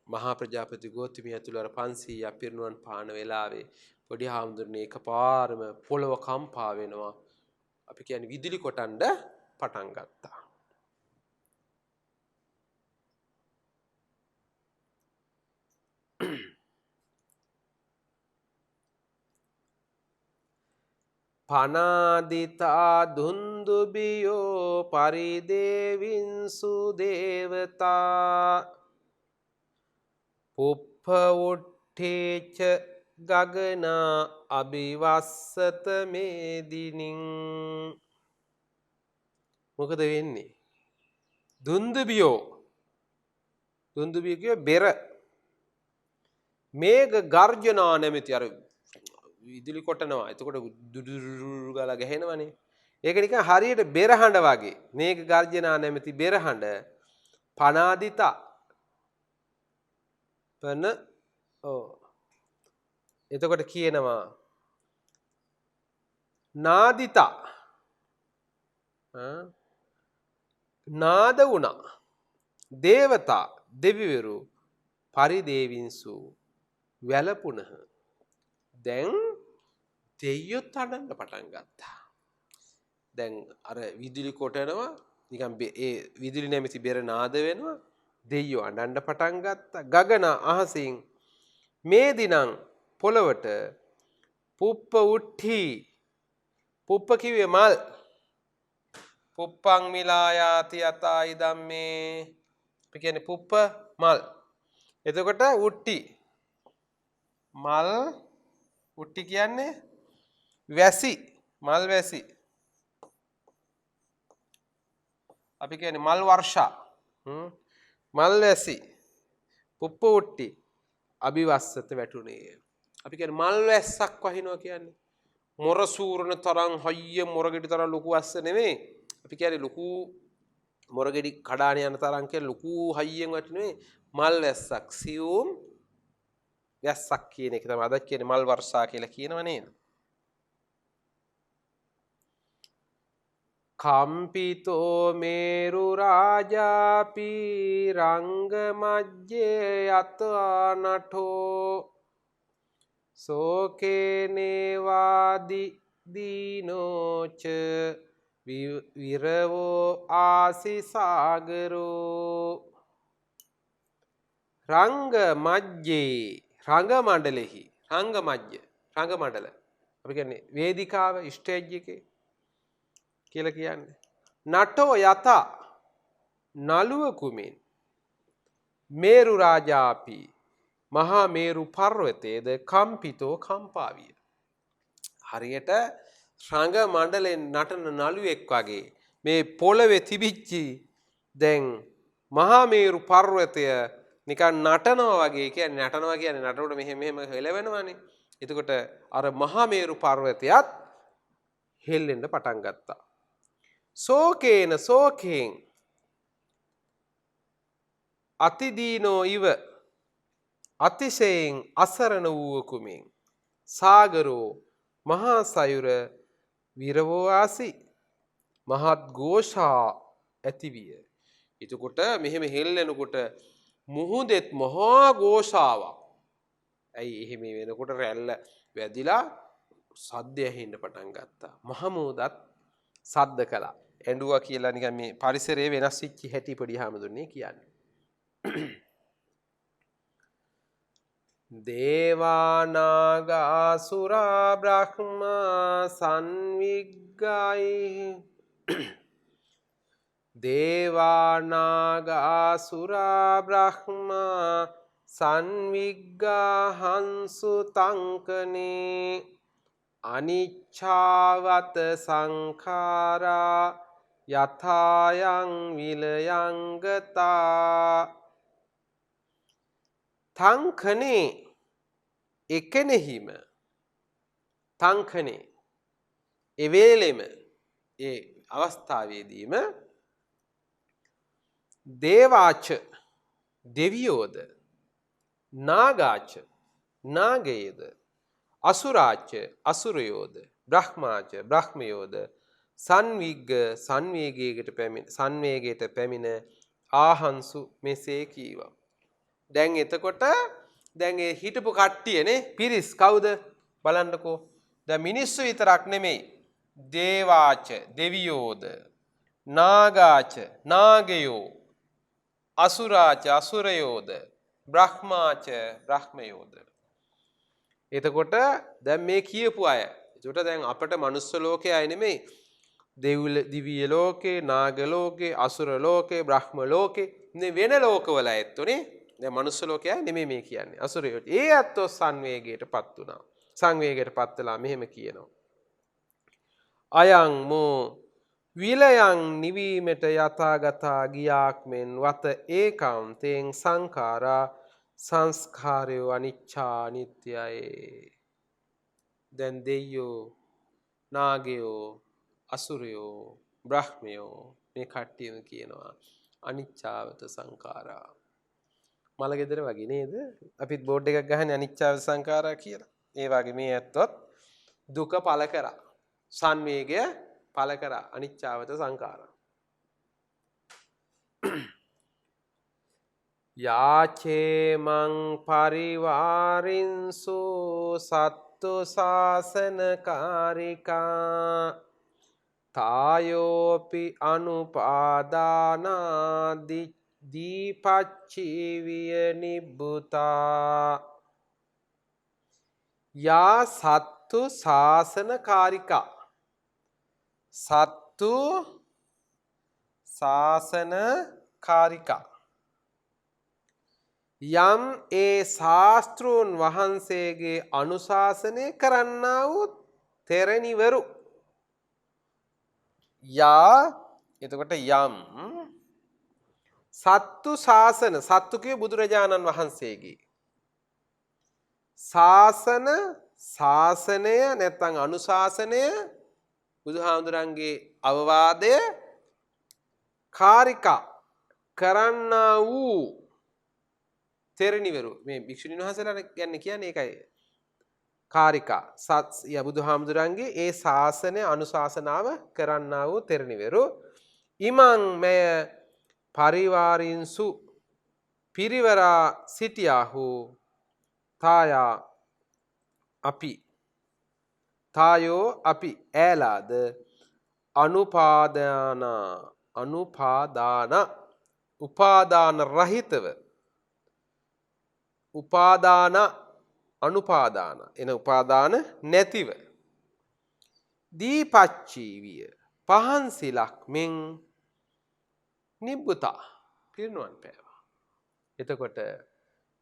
මහා ප්‍රජාපති ගෝතමිය ඇතුළු අර 500 පිරිනුවන් පාන වෙලාවේ පොඩි හාමුදුරනේ එකපාරම පොළව කම්පා වෙනවා. අපි කියන්නේ විදුලි කොටන්න පටන් ගත්තා. පනාදිතා දුන්දුබියෝ පරිදේවින්සු දේවතා පුප්ප උට්ඨේච ගගනා අභිවස්සත මේදිනින් මොකද වෙන්නේ? දුන්දුබියෝ කිය බෙර මේඝ ගර්ජනා නැමැති අර විදුලි කොටනවා. එතකොට දුදුරු ගාලා ගහනවනේ. ඒක නිකන් හරියට බෙර හඬ වගේ. මේක ගර්ජනා නැමැති බෙර හඬ පනාදිතා. එතකොට කියනවා නාදිතා. නාද වුණා. දේවතා දෙවිවරු පරිදේවින්සු වැළපුණහ. දැන් දෙයියොත් අඬන්න පටන් ගත්තා. දැන් අර විදුලි කොටනවා නිකන් ඒ විදුලි නැමැති බෙර නාද වෙනවා. දෙයියෝ අඬන්න පටන් ගත්තා. ගගන අහසින් මේ දිනං පොළවට පුප්ප උට්ටි පුප්ප කිව්වේ මල් පුප්පං මිලායාති යතා ඉදම්මේ අපි කියන්නේ පුප්ප මල්. එතකොට උට්ටි මල් උට්ටි කියන්නේ වැසි මල් වැසි. අපි කියන්නේ මල් වර්ෂා මල් වැසි පුප්පු උට්ටි අභිවස්සත වැටුනේ. අපි කියන්නේ මල් වැස්සක් වහිනවා කියන්නේ මොර සූරන තරම් හයිය මොරගෙඩි තරම් ලොකු වැස්ස නෙමෙයි. අපි කියන්නේ ලොකු මොරගෙඩි කඩාන යන තරම් කියන ලොකු හයියෙන් වැටුනේ මල් වැස්සක් සියුම් වැස්සක් කියන එක තමයි අද කියන්නේ මල් වර්ෂා කියලා කියනව නේද? කම්පිතෝ මේරු රාජාපි රංග මජ්ජේ යතා නඨෝ සෝකේනේවාදි දීනෝච විරවෝ ආසි සාගරෝ රංග මජ්ජේ රංග මණ්ඩලෙහි රංග මජ්ජ රංග මණ්ඩල අපි කියන්නේ වේදිකාව ස්ටේජ් එකේ කියලා කියන්නේ නටෝ යත නළුවකුමින් මේරු රාජාපි මහා මේරු පර්වතයේද කම්පිතෝ කම්පාවිය. හරියට රංග මණ්ඩලෙන් නටන නළුවෙක් වගේ මේ පොළවේ තිබිච්චි දැන් මහා මේරු පර්වතය නිකන් නටනවා වගේ කියන්නේ නටනවා කියන්නේ නටනකොට මෙහෙම හෙලවෙනවනේ. එතකොට අර මහා මේරු පර්වතයත් හෙල්ලෙන්න පටන් ගත්තා. සෝකේන සෝකෙන් අතිදීනෝ ඉව අතිශයෙන් අසරණ වූවකුමින් සාගරෝ මහා සයුර විරවෝ ආසි මහත් ഘോഷා ඇතිවිය. එතකොට මෙහෙම හෙල්ලෙනකොට මුහුදෙත් මහා ഘോഷාවක්. ඇයි එහෙම වෙනකොට රැල්ල වැදිලා සද්ද ඇහෙන්න පටන් ගත්තා. මහමුදත් සද්ද කළා. ඇඬුවා කියලා නිකන් මේ පරිසරයේ වෙනස් වෙච්ච හැටි පොඩි හාමුදුරනේ කියන්නේ. දේවානාගා සුරා බ්‍රහ්මා සංවිග්ගයි දේවානාගා සුරා බ්‍රහ්මා සංවිග්ගා හංසු තංකනේ අනිච්ඡාවත සංඛාරා යථායන් විලයංගතා තංකනේ එකෙනෙහිම තංකනේ එවේලෙම ඒ අවස්ථාවේදීම දේවාච දෙවියෝද නාගාච නාගයේද අසුරාච අසුරයෝද බ්‍රහ්මාච බ්‍රහ්මයෝද සංවිග්ග සංවේගයට පැමිණ ආහංසු මෙසේ කීවා. දැන් එතකොට දැන් ඒ හිටපු කට්ටියනේ පිරිස් කවුද බලන්නකෝ. දැන් මිනිස්සු විතරක් නෙමෙයි දේවාච දෙවියෝද නාගාච නාගයෝ අසුරාච අසුරයෝද බ්‍රහ්මාච බ්‍රහ්මයෝද. එතකොට දැන් මේ කියපු අය එතකොට දැන් අපට මනුස්ස ලෝකයේ අය නෙමෙයි දිව්‍ය ලෝකේ නාග ලෝකේ අසුර ලෝකේ බ්‍රහ්ම ලෝකේ මේ වෙන ලෝකවල ඇත්තෝනේ. දැන් මනුස්ස ලෝකයේ නෙමෙයි මේ කියන්නේ අසුරයෝ. ඒ ඇත්තෝ සංවේගයටපත් වුණා. සංවේගයටපත් වෙලා මෙහෙම කියනවා. අයං මෝ විලයන් නිවීමට යථාගතා ගියාක් මෙන් වත ඒකාන්තයෙන් සංඛාරා සංස්කාරයෝ අනිච්චා අනිත්‍යයි. දැන් දෙයියෝ නාගයෝ අසුරයෝ බ්‍රහ්මයෝ මේ කට්ටියම කියනවා අනිච්චාවත සංඛාරා. මලගෙදර වගේ නේද? අපිත් බෝඩ් එකක් ගහන්නේ අනිච්චාවත සංඛාරා කියලා. ඒ වගේ මේ ඇත්තොත් දුක පළ කරා. සංවේගය පළ කරා අනිච්චාවත සංඛාරා. යාචේමං පරිවාරින්සු සත්තු ශාසනකාරිකා තායෝපි අනුපාදානාදි දීපච්චීවිය නිබ්බුතා යා සත්තු ශාසනකාරිකා සත්තු ශාසනකාරිකා යම් ඒ ශාස්ත්‍රූන් වහන්සේගේ අනුශාසනය කරන්නා වූ තෙරණිවරු යා එතකොට යම් සත්තු ශාසන සත්තු කිය බුදුරජාණන් වහන්සේගේ ශාසනය නැත්නම් අනුශාසනය බුදුහාමුදුරන්ගේ අවවාදය කාරිකා කරන්නා වූ තෙරණිවරු මේ භික්ෂුණීන් වහන්සේලා කියන්නේ ඒකයි කාරිකා සත් බුදුහාමුදුරන්ගේ ඒ ශාසනය අනුශාසනාව කරන්නා වූ තෙරණිවරු ඉමං මෙය පරිවාරින්සු පිරිවරා සිටියාහු තායෝ අපි ඈලාද උපාදාන රහිතව අනුපාදාන එන උපාදාන නැතිව දීපච්චීවිය පහන්සිලක් මෙන් නිබ්බුතා පිරිනුවන් පෑවා. එතකොට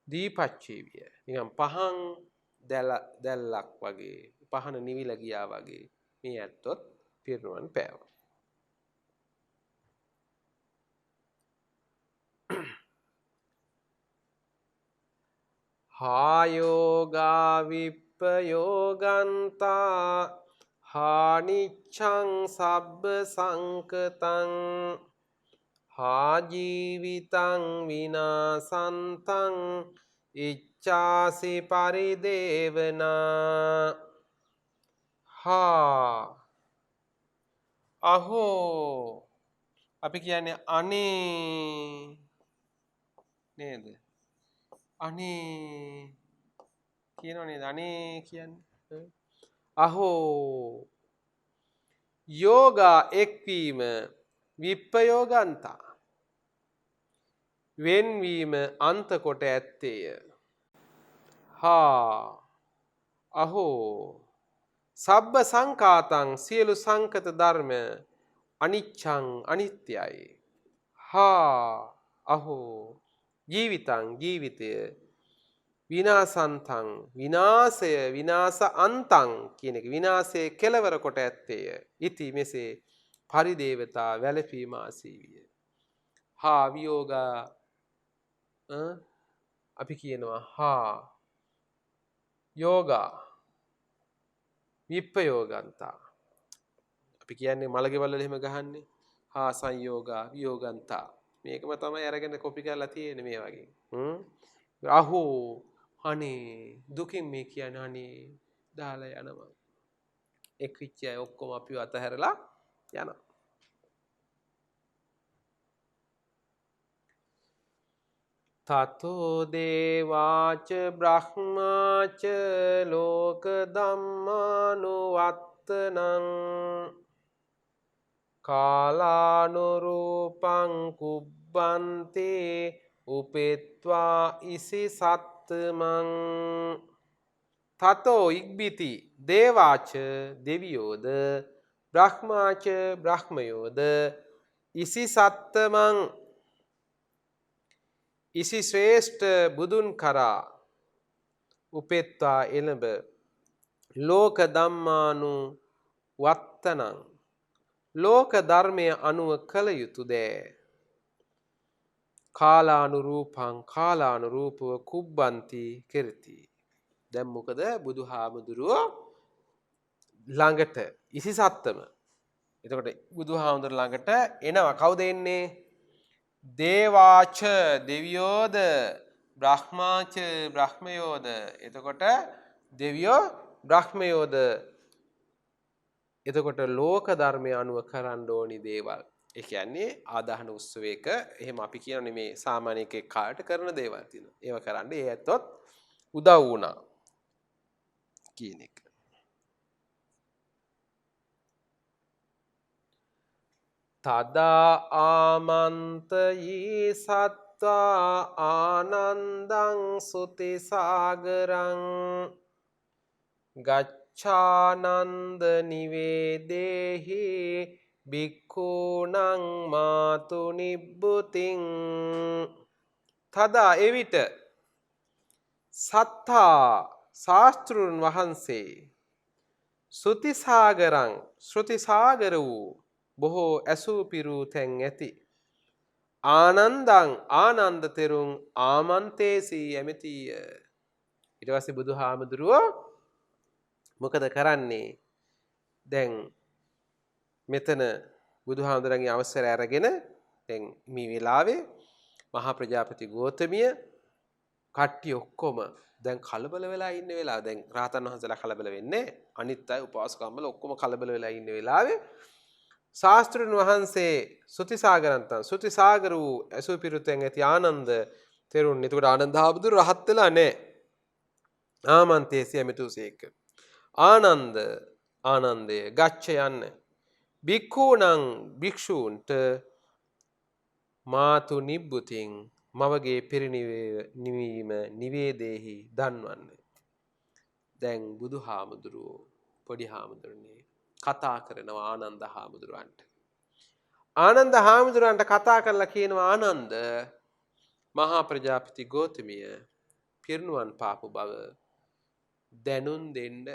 දීපච්චීවිය නිකන් පහන් දැල්ලක් වගේ පහන නිවිලා ගියා වගේ මේ ඇත්තොත් පිරිනුවන් පෑවා. හායෝගා විප්පයෝගන්තා හානිච්ඡං සබ්බ සංකතං හාජීවිතං විනාසන්තං ඉච්ඡාසි පරිදේවනා අහෝ අපි කියන්නේ අනේ නේද අනේ කියනෝ නේද අනේ කියන්නේ අහෝ යෝගා එක්වීම විප්පයෝගන්තා වෙන්වීම අන්ත කොට ඇත්තේය. අහෝ සබ්බ සංකාතං සියලු සංකත ධර්ම අනිච්ඡං අනිත්‍යයි. අහෝ ජීවිතං ජීවිතය විනාසන්තං විනාශය විනාස අන්තං කියන එක විනාශයේ කෙලවර කොට ඇත්තේය. ඉති මෙසේ පරිදේවතා වැළපීම ආසීවිය. වියෝගා අපි කියනවා යෝගා විප්පයෝගන්තා අපි කියන්නේ මලගෙවල් වල එහෙම ගහන්නේ සංයෝගා වියෝගන්තා මේකම තමයි අරගෙන කොපි කරලා තියෙන්නේ මේ වගේ. අහෝ අනේ දුකින් මේ කියන්නේ අනේ දාලා යනවා. එක් විච්චය ඔක්කොම අපිව අතහැරලා යනවා. තතෝ දේවාච බ්‍රහ්මාච ලෝක ධම්මානුවත්තනං කාලානුරූපං කුබ්බන්තේ උපෙත්වා ඉසි සත්තමං තතෝ ඉක්බිති දේවාච දෙවියෝද බ්‍රහ්මාච බ්‍රහ්මයෝද ඉසි සත්තමං ඉසි ශ්‍රේෂ්ඨ බුදුන් කරා උපෙත්වා එළඹ ලෝක ධම්මානු වත්තනං ලෝක ධර්මය අනුව කළ යුතු දෑ කාලානුරූපං කාලානුරූපව කුබ්බන්ති කෙරති. දැන් මොකද බුදුහාමුදුරුවෝ ළඟට ඉසි සත්තම එතකොට බුදුහාමුදුරුවෝ ළඟට එනවා. කවුද එන්නේ? දේවාච දෙවියෝද බ්‍රහ්මාච බ්‍රහ්මයෝද. එතකොට දෙවියෝ බ්‍රහ්මයෝද එතකොට ලෝක ධර්මය අනුව කරන්න ඕනි දේවල්. ඒ කියන්නේ ආදාහන උත්සවයක එහෙම අපි කියන්නේ මේ සාමාන්‍ය එකේ කාට කරන දේවල් තියෙනවා. ඒව කරන්න ඒ ඇත්තොත් උදව් වුණා කියන එක. තදා ආමන්තයී සත්වා ආනන්දං සුතිසාගරං ගච්ඡානන්ද නිවේදේහි භික්ඛූණං මාතු නිබ්බුතින් තදා එවිට සත්තා ශාස්ත්‍රුන් වහන්සේ සුතිසාගරං ශ්‍රුතිසාගර වූ බොහෝ ඇසූ පිරූ තැන් ඇති. ආනන්දං ආනන්ද තෙරුන් ආමන්තේසී ඇමතිය. ඊට පස්සේ බුදුහාමුදුරුවෝ මොකද කරන්නේ? දැන් මෙතන බුදුහාමුදුරන්ගේ අවසරය අරගෙන දැන් මේ වෙලාවේ මහා ප්‍රජාපති ගෝතමිය කට්ටිය ඔක්කොම දැන් කලබල වෙලා ඉන්න වෙලාව. දැන් රාතන් වහන්සේලා කලබල වෙන්නේ අනිත් අය උපාසකම්මල ඔක්කොම කලබල වෙලා ඉන්න වෙලාවේ ශාස්ත්‍රුන් වහන්සේ සුතිසාගරන්තන් සුතිසාගර වූ ඇසු පිරුතෙන් ඇති ආනන්ද තෙරුන්. එතකොට ආනන්ද හාමුදුරු රහත් වෙලා නැහැ. ආමන්තේසිය මෙතුසේක. ආනන්දය ගච්ඡ යන්න. භික්ඛූණං භික්ෂූන්ට මාතු නිබ්බුතින් මවගේ පිරිනිවීම නිවේදේහි දන්වන්න. දැන් බුදුහාමුදුරුවෝ පොඩි හාමුදුරනේ කතා කරනවා ආනන්ද හාමුදුරුවන්ට. ආනන්ද හාමුදුරුවන්ට කතා කරලා කියනවා ආනන්ද මහා ප්‍රජාපති ගෝතමිය පිරිනුවන් පාපු බව දැනුම් දෙන්න.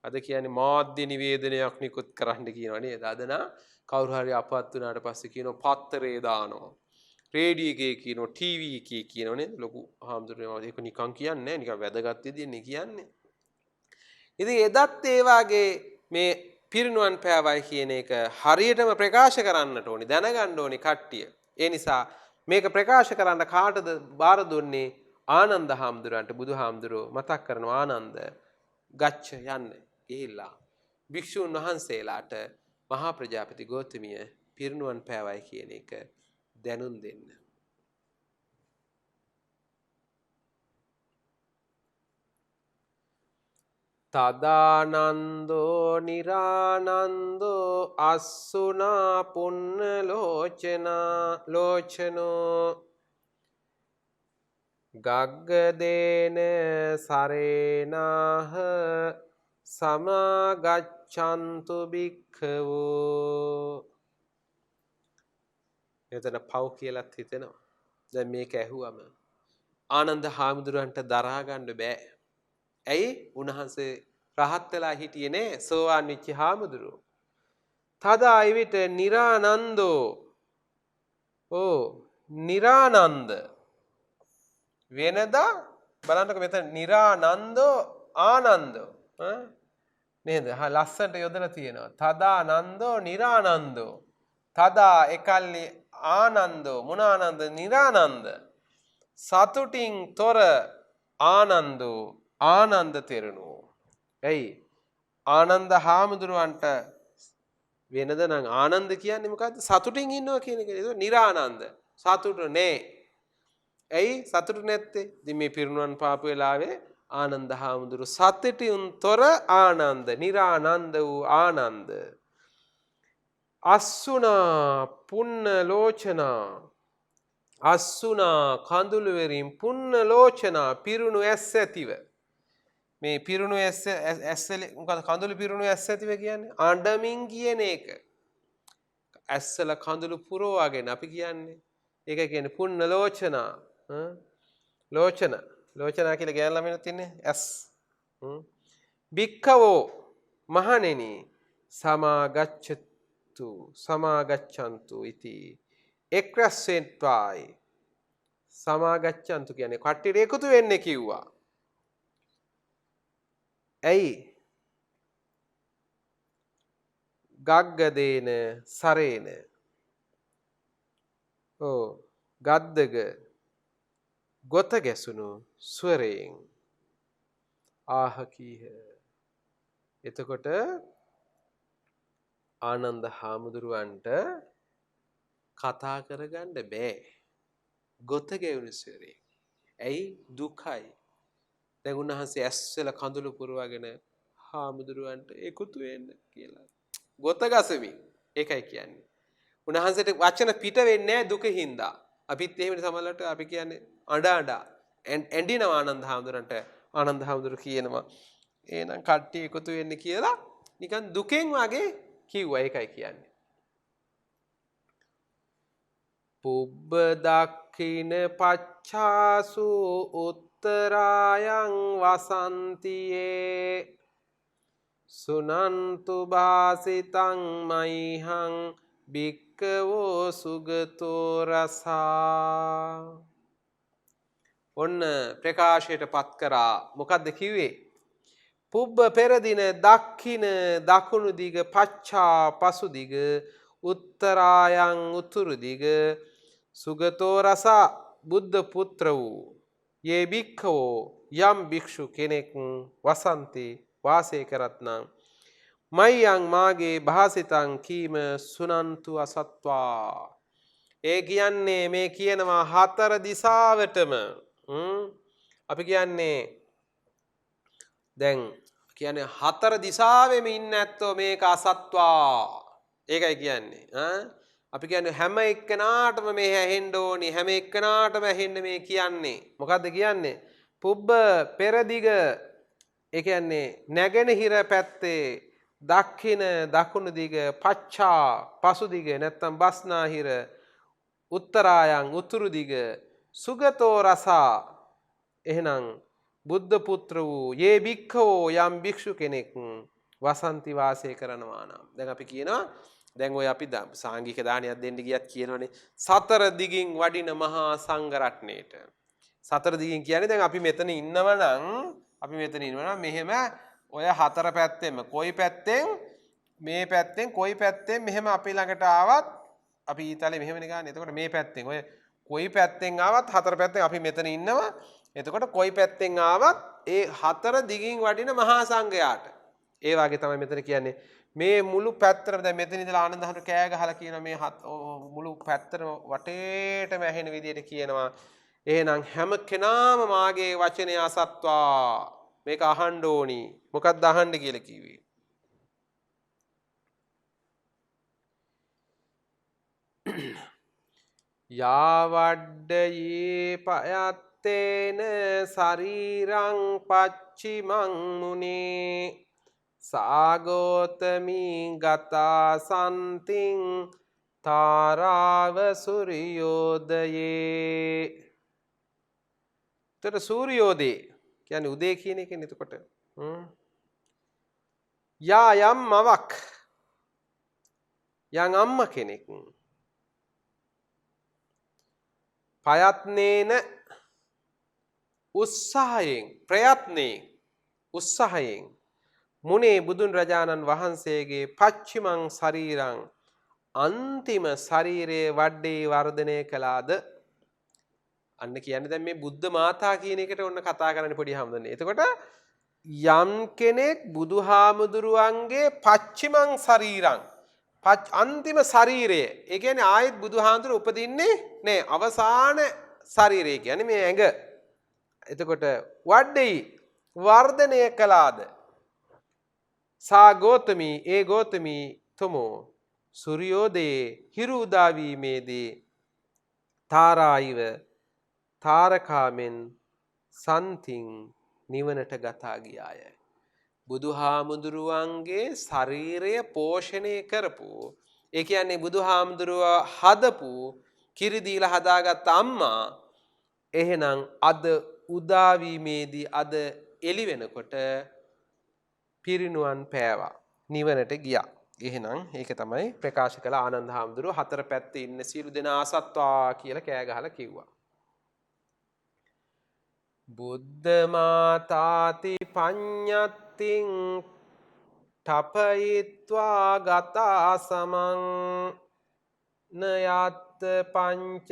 අද කියන්නේ මාධ්‍ය නිවේදනයක් නිකුත් කරන්න කියනවා නේද? අදනා කවුරු හරි අපවත් වුණාට පස්සේ කියනවා පත්තරේ දානවා. රේඩියෝ එකේ කියනවා ටීවී එකේ කියනවා නේද? ලොකු හාමුදුරුවෝ ඒක නිකන් කියන්නේ නැහැ. නිකන් වැදගත් විදිහනේ කියන්නේ. ඉතින් එදත් ඒ වාගේ මේ පිරිනුවන් පෑවයි කියන එක හරියටම ප්‍රකාශ කරන්නට ඕනි. දැනගන්න ඕනි කට්ටිය. ඒ නිසා මේක ප්‍රකාශ කරන්න කාටද බාර දුන්නේ? ආනන්ද හාමුදුරන්ට. බුදුහාමුදුරුවෝ මතක් කරනවා ආනන්ද ගච්ඡ යන්න. ගිහිල්ලා භික්ෂුන් වහන්සේලාට මහා ප්‍රජාපති ගෝතමිය පිරිනුවන් පෑවයි කියන එක දැනුම් දෙන්න. තදානන්දෝ නිරානන්දෝ අස්සුනා පුන්න ලෝචනෝ ගග්ගදේන සරේනාහ සමාගච්ඡන්තු භික්ඛවෝ. එතන පව් කියලාත් හිතෙනවා. දැන් මේක ඇහුවම ආනන්ද හාමුදුරන්ට දරා ගන්න බෑ. ඇයි? උන්වහන්සේ රහත් වෙලා හිටියේ නේ සෝවාන් වෙච්ච හාමුදුරුවෝ. තදා එවිට නිරානන්දෝ නිරානන්ද වෙනදා බලන්නකො මෙතන නිරානන්දෝ ආනන්දෝ නේද? ලස්සනට යොදලා තියෙනවා. තදානන්දෝ නිරානන්දෝ. තදා එකල්ලි ආනන්දෝ මුනානන්ද නිරානන්ද සතුටින් තොර ආනන්දෝ ආනන්ද තෙරණුවෝ. ඇයි? ආනන්ද හාමුදුරුවන්ට වෙනද නම් ආනන්ද කියන්නේ මොකද්ද? සතුටින් ඉන්නවා කියන එක. ඒක නිරානන්ද. සතුට නෑ. ඇයි සතුට නැත්තේ? ඉතින් මේ පිරිනුවන් පාපු වෙලාවේ ආනන්ද හාමුදුරු සතුටින් තොර ආනන්ද නිරානන්ද වූ ආනන්ද අස්සුනා පුන්න ලෝචනා අස්සුනා කඳුළු වෙරින් පුන්න ලෝචනා පිරුණු ඇස් ඇතිව. මේ පිරුණු ඇස් මොකද කඳුළු පිරුණු ඇස් ඇතිව කියන්නේ? අඬමින් කියන එක. ඇස්වල කඳුළු පුරවාගෙන අපි කියන්නේ. ඒක කියන්නේ පුන්න ලෝචනා. ලෝචනා කියලා ගෑන ළමයින්ට තියන්නේ ඇස්. භික්ඛවෝ මහණෙනි සමාගච්ඡන්තු ඉති එක්රස්සෙන්ට්වායි. සමාගච්ඡන්තු කියන්නේ කට්ටියට එකතු වෙන්න කිව්වා. ඇයි? ගග්ගදේන සරේන ගද්දග ගොත ගැසුණු ස්වරයෙන් ආහ කීහ. එතකොට ආනන්ද හාමුදුරුවන්ට කතා කරගන්න බෑ. ගොත ගැවුණු ස්වරයෙන්. ඇයි? දුකයි. දැන් උන්වහන්සේ ඇස්වල කඳුළු පුරවගෙන හාමුදුරුවන්ට එකතු වෙන්න කියලා ගොත ගසමින්. ඒකයි කියන්නේ. උන්වහන්සේට වචන පිට වෙන්නේ නැහැ දුකින්දා. අපිත් එහෙමනේ සමහරවිට අපි කියන්නේ අඬ ඇඬිනවා ආනන්ද හාමුදුරන්ට. ආනන්ද හාමුදුරු කියනවා එහෙනම් කට්ටිය එකතු වෙන්න කියලා නිකන් දුකෙන් වගේ කිව්වා. ඒකයි කියන්නේ. පුබ්බ දක්ඛින පච්ඡාසු උත්තරායන් වසන්තියේ සුනන්තු භාසිතං මයිහං භික්කවෝ සුගතෝ රසා. ඔන්න ප්‍රකාශයට පත් කරා. මොකද්ද කිව්වේ? පුබ්බ පෙරදින දක්ඛින දකුණු දිග පච්චා පසු දිග උත්තරායන් උතුරු දිග සුගතෝ රස බුද්ධ පුත්‍ර වූ යේ භික්ඛවෝ යම් භික්ෂු කෙනෙක් වසන්ති වාසය කරත්නම් මයං මාගේ භාසිතං කීම සුනන්තු අසත්වා. ඒ කියන්නේ මේ කියනවා හතර දිසාවටම අපි කියන්නේ දැන් කියන්නේ හතර දිසාවෙම ඉන්න ඇත්තෝ මේක අසත්වා. ඒකයි කියන්නේ. අපි කියන්නේ හැම එක්කෙනාටම මේ ඇහෙන්න ඕනි. හැම එක්කෙනාටම ඇහෙන්න මේ කියන්නේ. මොකද්ද කියන්නේ? පුබ්බ පෙරදිග ඒ කියන්නේ නැගෙනහිර පැත්තේ දක්ඛින දකුණු දිග පච්චා පසු දිග නැත්තම් බස්නාහිර උත්තරායන් උතුරු දිග සුගතෝ රසා එහෙනම් බුද්ධ පුත්‍ර වූ යේ භික්ඛවෝ යම් භික්ෂු කෙනෙක් වසන්ති වාසය කරනවා නම් දැන් අපි කියනවා දැන් ඔය අපි සාංගික දානයක් දෙන්න ගියත් කියනවනේ සතර දිගින් වඩින මහා සංඝ රත්නයේට. සතර දිගින් කියන්නේ දැන් අපි මෙතන ඉන්නවනම් මෙහෙම ඔය හතර පැත්තෙම කොයි පැත්තෙන් මේ පැත්තෙන් කොයි පැත්තෙන් මෙහෙම අපි ළඟට ආවත් අපි ඊතලේ මෙහෙමනේ ගන්න. එතකොට මේ පැත්තෙන් ඔය කොයි පැත්තෙන් ආවත් හතර පැත්තෙන් අපි මෙතන ඉන්නවා. එතකොට කොයි පැත්තෙන් ආවත් ඒ හතර දිගින් වඩින මහා සංඝයාට. ඒ වගේ තමයි මෙතන කියන්නේ මේ මුළු පැත්තම දැන් මෙතන ඉඳලා ආනන්ද හඳු කෑ ගහලා කියන මේ මුළු පැත්තම වටේටම ඇහෙන විදිහට කියනවා. එහෙනම් හැම කෙනාම මාගේ වචනය අසත්වා. මේක අහන්න ඕනි. මොකක්ද අහන්න කියලා කිව්වේ? යාවඩ්ඩයේ පයත්තේන ශරීරං පච්චිමං මුනේ සාගෝතමී ගතා සන්තිං තාරාව සූර්යෝදයේ. එතකොට සූර්යෝදේ කියන්නේ උදේ කියන එකනේ. එතකොට යා යම් මවක් යම් අම්ම කෙනෙක් පයත්නේන උත්සාහයෙන් ප්‍රයත්නේ උත්සාහයෙන් මුනේ බුදුන් රජාණන් වහන්සේගේ පච්චිමං ශරීරං අන්තිම ශරීරයේ වඩේ වර්ධනය කළාද. අන්න කියන්නේ දැන් මේ බුද්ධ මාතා කියන එකට ඔන්න කතා කරන්න පොඩි හැමදෙන්නේ. එතකොට යම් කෙනෙක් බුදුහාමුදුරුවන්ගේ පච්චිමං ශරීරං අන්තිම ශරීරය ඒ කියන්නේ ආයෙත් බුදුහාමුදුරුවෝ උපදින්නේ නෑ. අවසාන ශරීරය කියන්නේ මේ ඇඟ. එතකොට වඩේ වර්ධනය කළාද සා ගෝතමී ඒ ගෝතමී තුමෝ සූර්යෝදයේ හිරු උදා වීමේදී තාරායිව තාරකාමෙන් සන්තින් නිවනට ගතා ගියාය. බුදුහාමුදුරුවන්ගේ ශරීරය පෝෂණය කරපු ඒ කියන්නේ බුදුහාමුදුරුව හදපු කිරි දීලා හදාගත්ත අම්මා එහෙනම් අද උදා වීමේදී අද එළි වෙනකොට පිරිනුවන් පෑවා. නිවනට ගියා. එහෙනම් ඒක තමයි ප්‍රකාශ කළ ආනන්ද හාමුදුරුව හතර පැත්තේ ඉන්න සියලු දෙනා අසත්වා කියලා කෑ ගහලා කිව්වා. බුද්ධ මාතාති පඤ්ඤත්තිං තපයිත්වා ගතා සමං නයත් පංච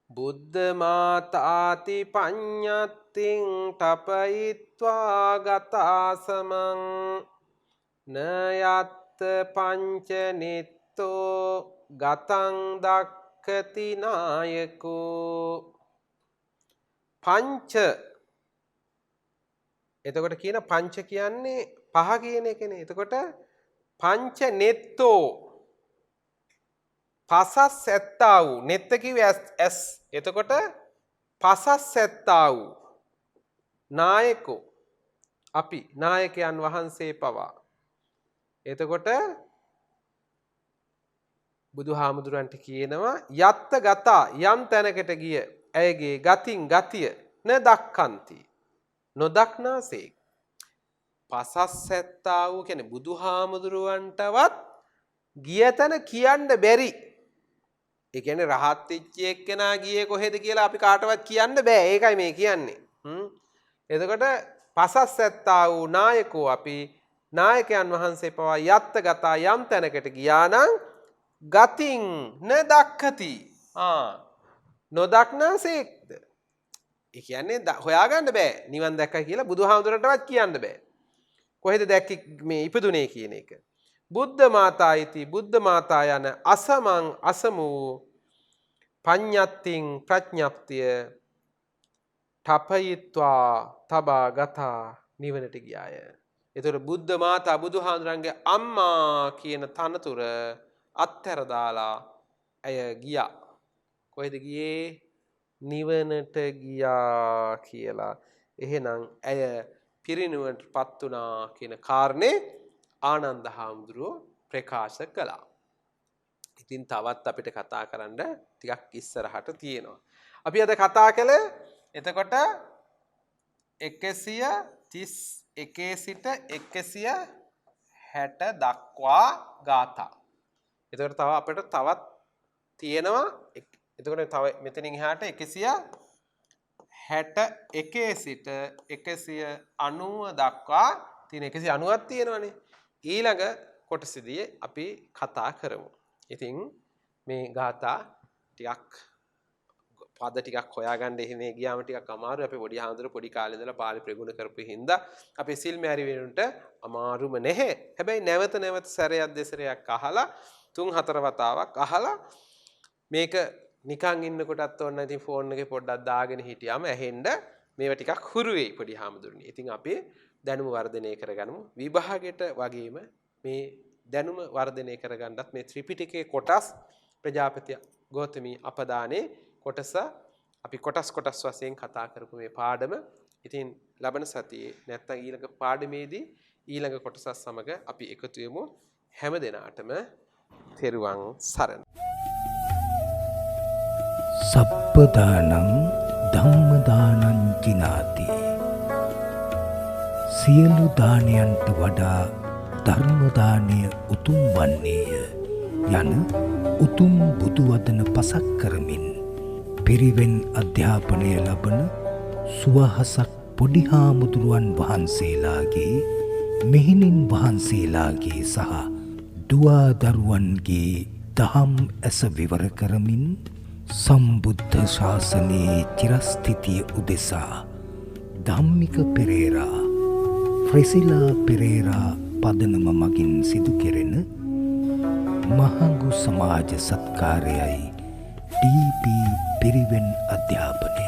බුද්ධ මාතාති පඤ්ඤත්තිං තපයිත්වා ගතා සමං නයත් පංච නිත්තෝ ගතං දක්ඛති නායකෝ. පංච එතකොට කියන පංච කියන්නේ පහ කියන එකනේ. එතකොට පංච නෙත්තෝ පසස් ඇත්තා වූ නෙත්ත කිව්වේ ඇස්. එතකොට පසස් ඇත්තා වූ නායකෝ අපි නායකයන් වහන්සේ පවා. එතකොට බුදුහාමුදුරන්ට කියනවා යත්ත ගතා යම් තැනකට ගිය ඇයගේ ගතින් ගතිය න දක්ඛන්ති නොදක්නාසේක්. පසස් ඇත්තා වූ කියන්නේ බුදුහාමුදුරුවන්ටවත් ගිය තැන කියන්න බැරි. ඒ කියන්නේ රහත් වෙච්ච එක්කෙනා ගියේ කොහෙද කියලා අපි කාටවත් කියන්න බෑ. ඒකයි මේ කියන්නේ. එතකොට පසස් ඇත්තා වූ නායකෝ අපි නායකයන් වහන්සේ පවා යත්ත ගතා යම් තැනකට ගියා නම් ගතින් න දක්ඛති. නොදක්නාසේක්ද. ඒ කියන්නේ හොයාගන්න බෑ. නිවන් දැක්කයි කියලා බුදුහාමුදුරන්ටවත් කියන්න බෑ. කොහෙද දැක්කේ මේ ඉපදුනේ කියන එක. බුද්ධ මාතා ඉති බුද්ධ මාතා යන අසමං අසමු පඤ්ඤත්තිං ප්‍රඥප්තිය තපයිත්වා තබා ගතා නිවනට ගියාය. ඒතර බුද්ධ මාතා බුදුහාඳුරන්ගේ අම්මා කියන තනතුර අත්හැර දාලා ඇය ගියා. කොහෙද ගියේ? නිවනට ගියා කියලා. එහෙනම් ඇය පිරිනිවනටපත් වුණා කියන කාරණේ ආනන්ද හාමුදුරුවෝ ප්‍රකාශ කළා. ඉතින් තවත් අපිට කතා කරන්න ටිකක් ඉස්සරහට තියෙනවා. අපි අද කතා කළේ එතකොට 131 සිට 160 දක්වා ගාථා. එතකොට තව අපිට තවත් තියෙනවා. එතකොට තව මෙතනින් එහාට 161 සිට 190 දක්වා තියෙන 190ක් තියෙනවානේ. ඊළඟ කොටසදී අපි කතා කරමු. ඉතින් මේ ගාථා ටිකක් පද ටිකක් හොයාගන්න එහෙනේ ගියාම ටිකක් අමාරුයි. අපි පොඩි හාමුදුරුවෝ පොඩි කාලේ ඉඳලා පාලි ප්‍රගුණ කරපු හින්දා අපි සිල් මෑරි වෙනුන්ට අමාරුම නැහැ. හැබැයි නැවත නැවත සැරයක් දෙසරයක් අහලා 3-4 වතාවක් අහලා මේක නිකන් ඉන්නකොටත් ඕන ඉතින් ෆෝන් එකේ පොඩ්ඩක් දාගෙන හිටියාම ඇහෙන්න මේවා ටිකක් හුරු වෙයි පොඩි හාමුදුරනේ. ඉතින් අපි දැනුම වර්ධනය කරගන්නමු. විභාගයට වගේම මේ දැනුම වර්ධනය කරගන්නත් මේ ත්‍රිපිටකයේ කොටස් ප්‍රජාපති ගෞතමී අපදානේ කොටස අපි කොටස් වශයෙන් කතා කරපු මේ පාඩම ඉතින් ලබන සතියේ නැත්නම් ඊළඟ පාඩමේදී ඊළඟ කොටසත් සමග අපි එකතු වෙමු. හැම දිනාටම තෙරුවන් සරණයි. සප්පදානං ධම්මදානං කිනාති. සියලු දානයන්ට වඩා ධර්ම දානය උතුම් වන්නේය යන උතුම් බුදු වදන පසක් කරමින් පිරිවෙන් අධ්‍යාපනය ලබන සුවහසක් පොඩි හාමුදුරුවන් වහන්සේලාගේ මෙහෙණින් වහන්සේලාගේ සහ දුවා දරුවන්ගේ දහම් ඇස විවර කරමින් සම්බුද්ධ ශාසනයේ චිරස්ථිතිය උදෙසා ධම්මික පෙරේරා ෆ්‍රෙසිලා පෙරේරා පදනම මගින් සිදු කෙරෙන මහඟු සමාජ සත්කාරයයි ඩීපී පිරිවෙන් අධ්‍යාපනය.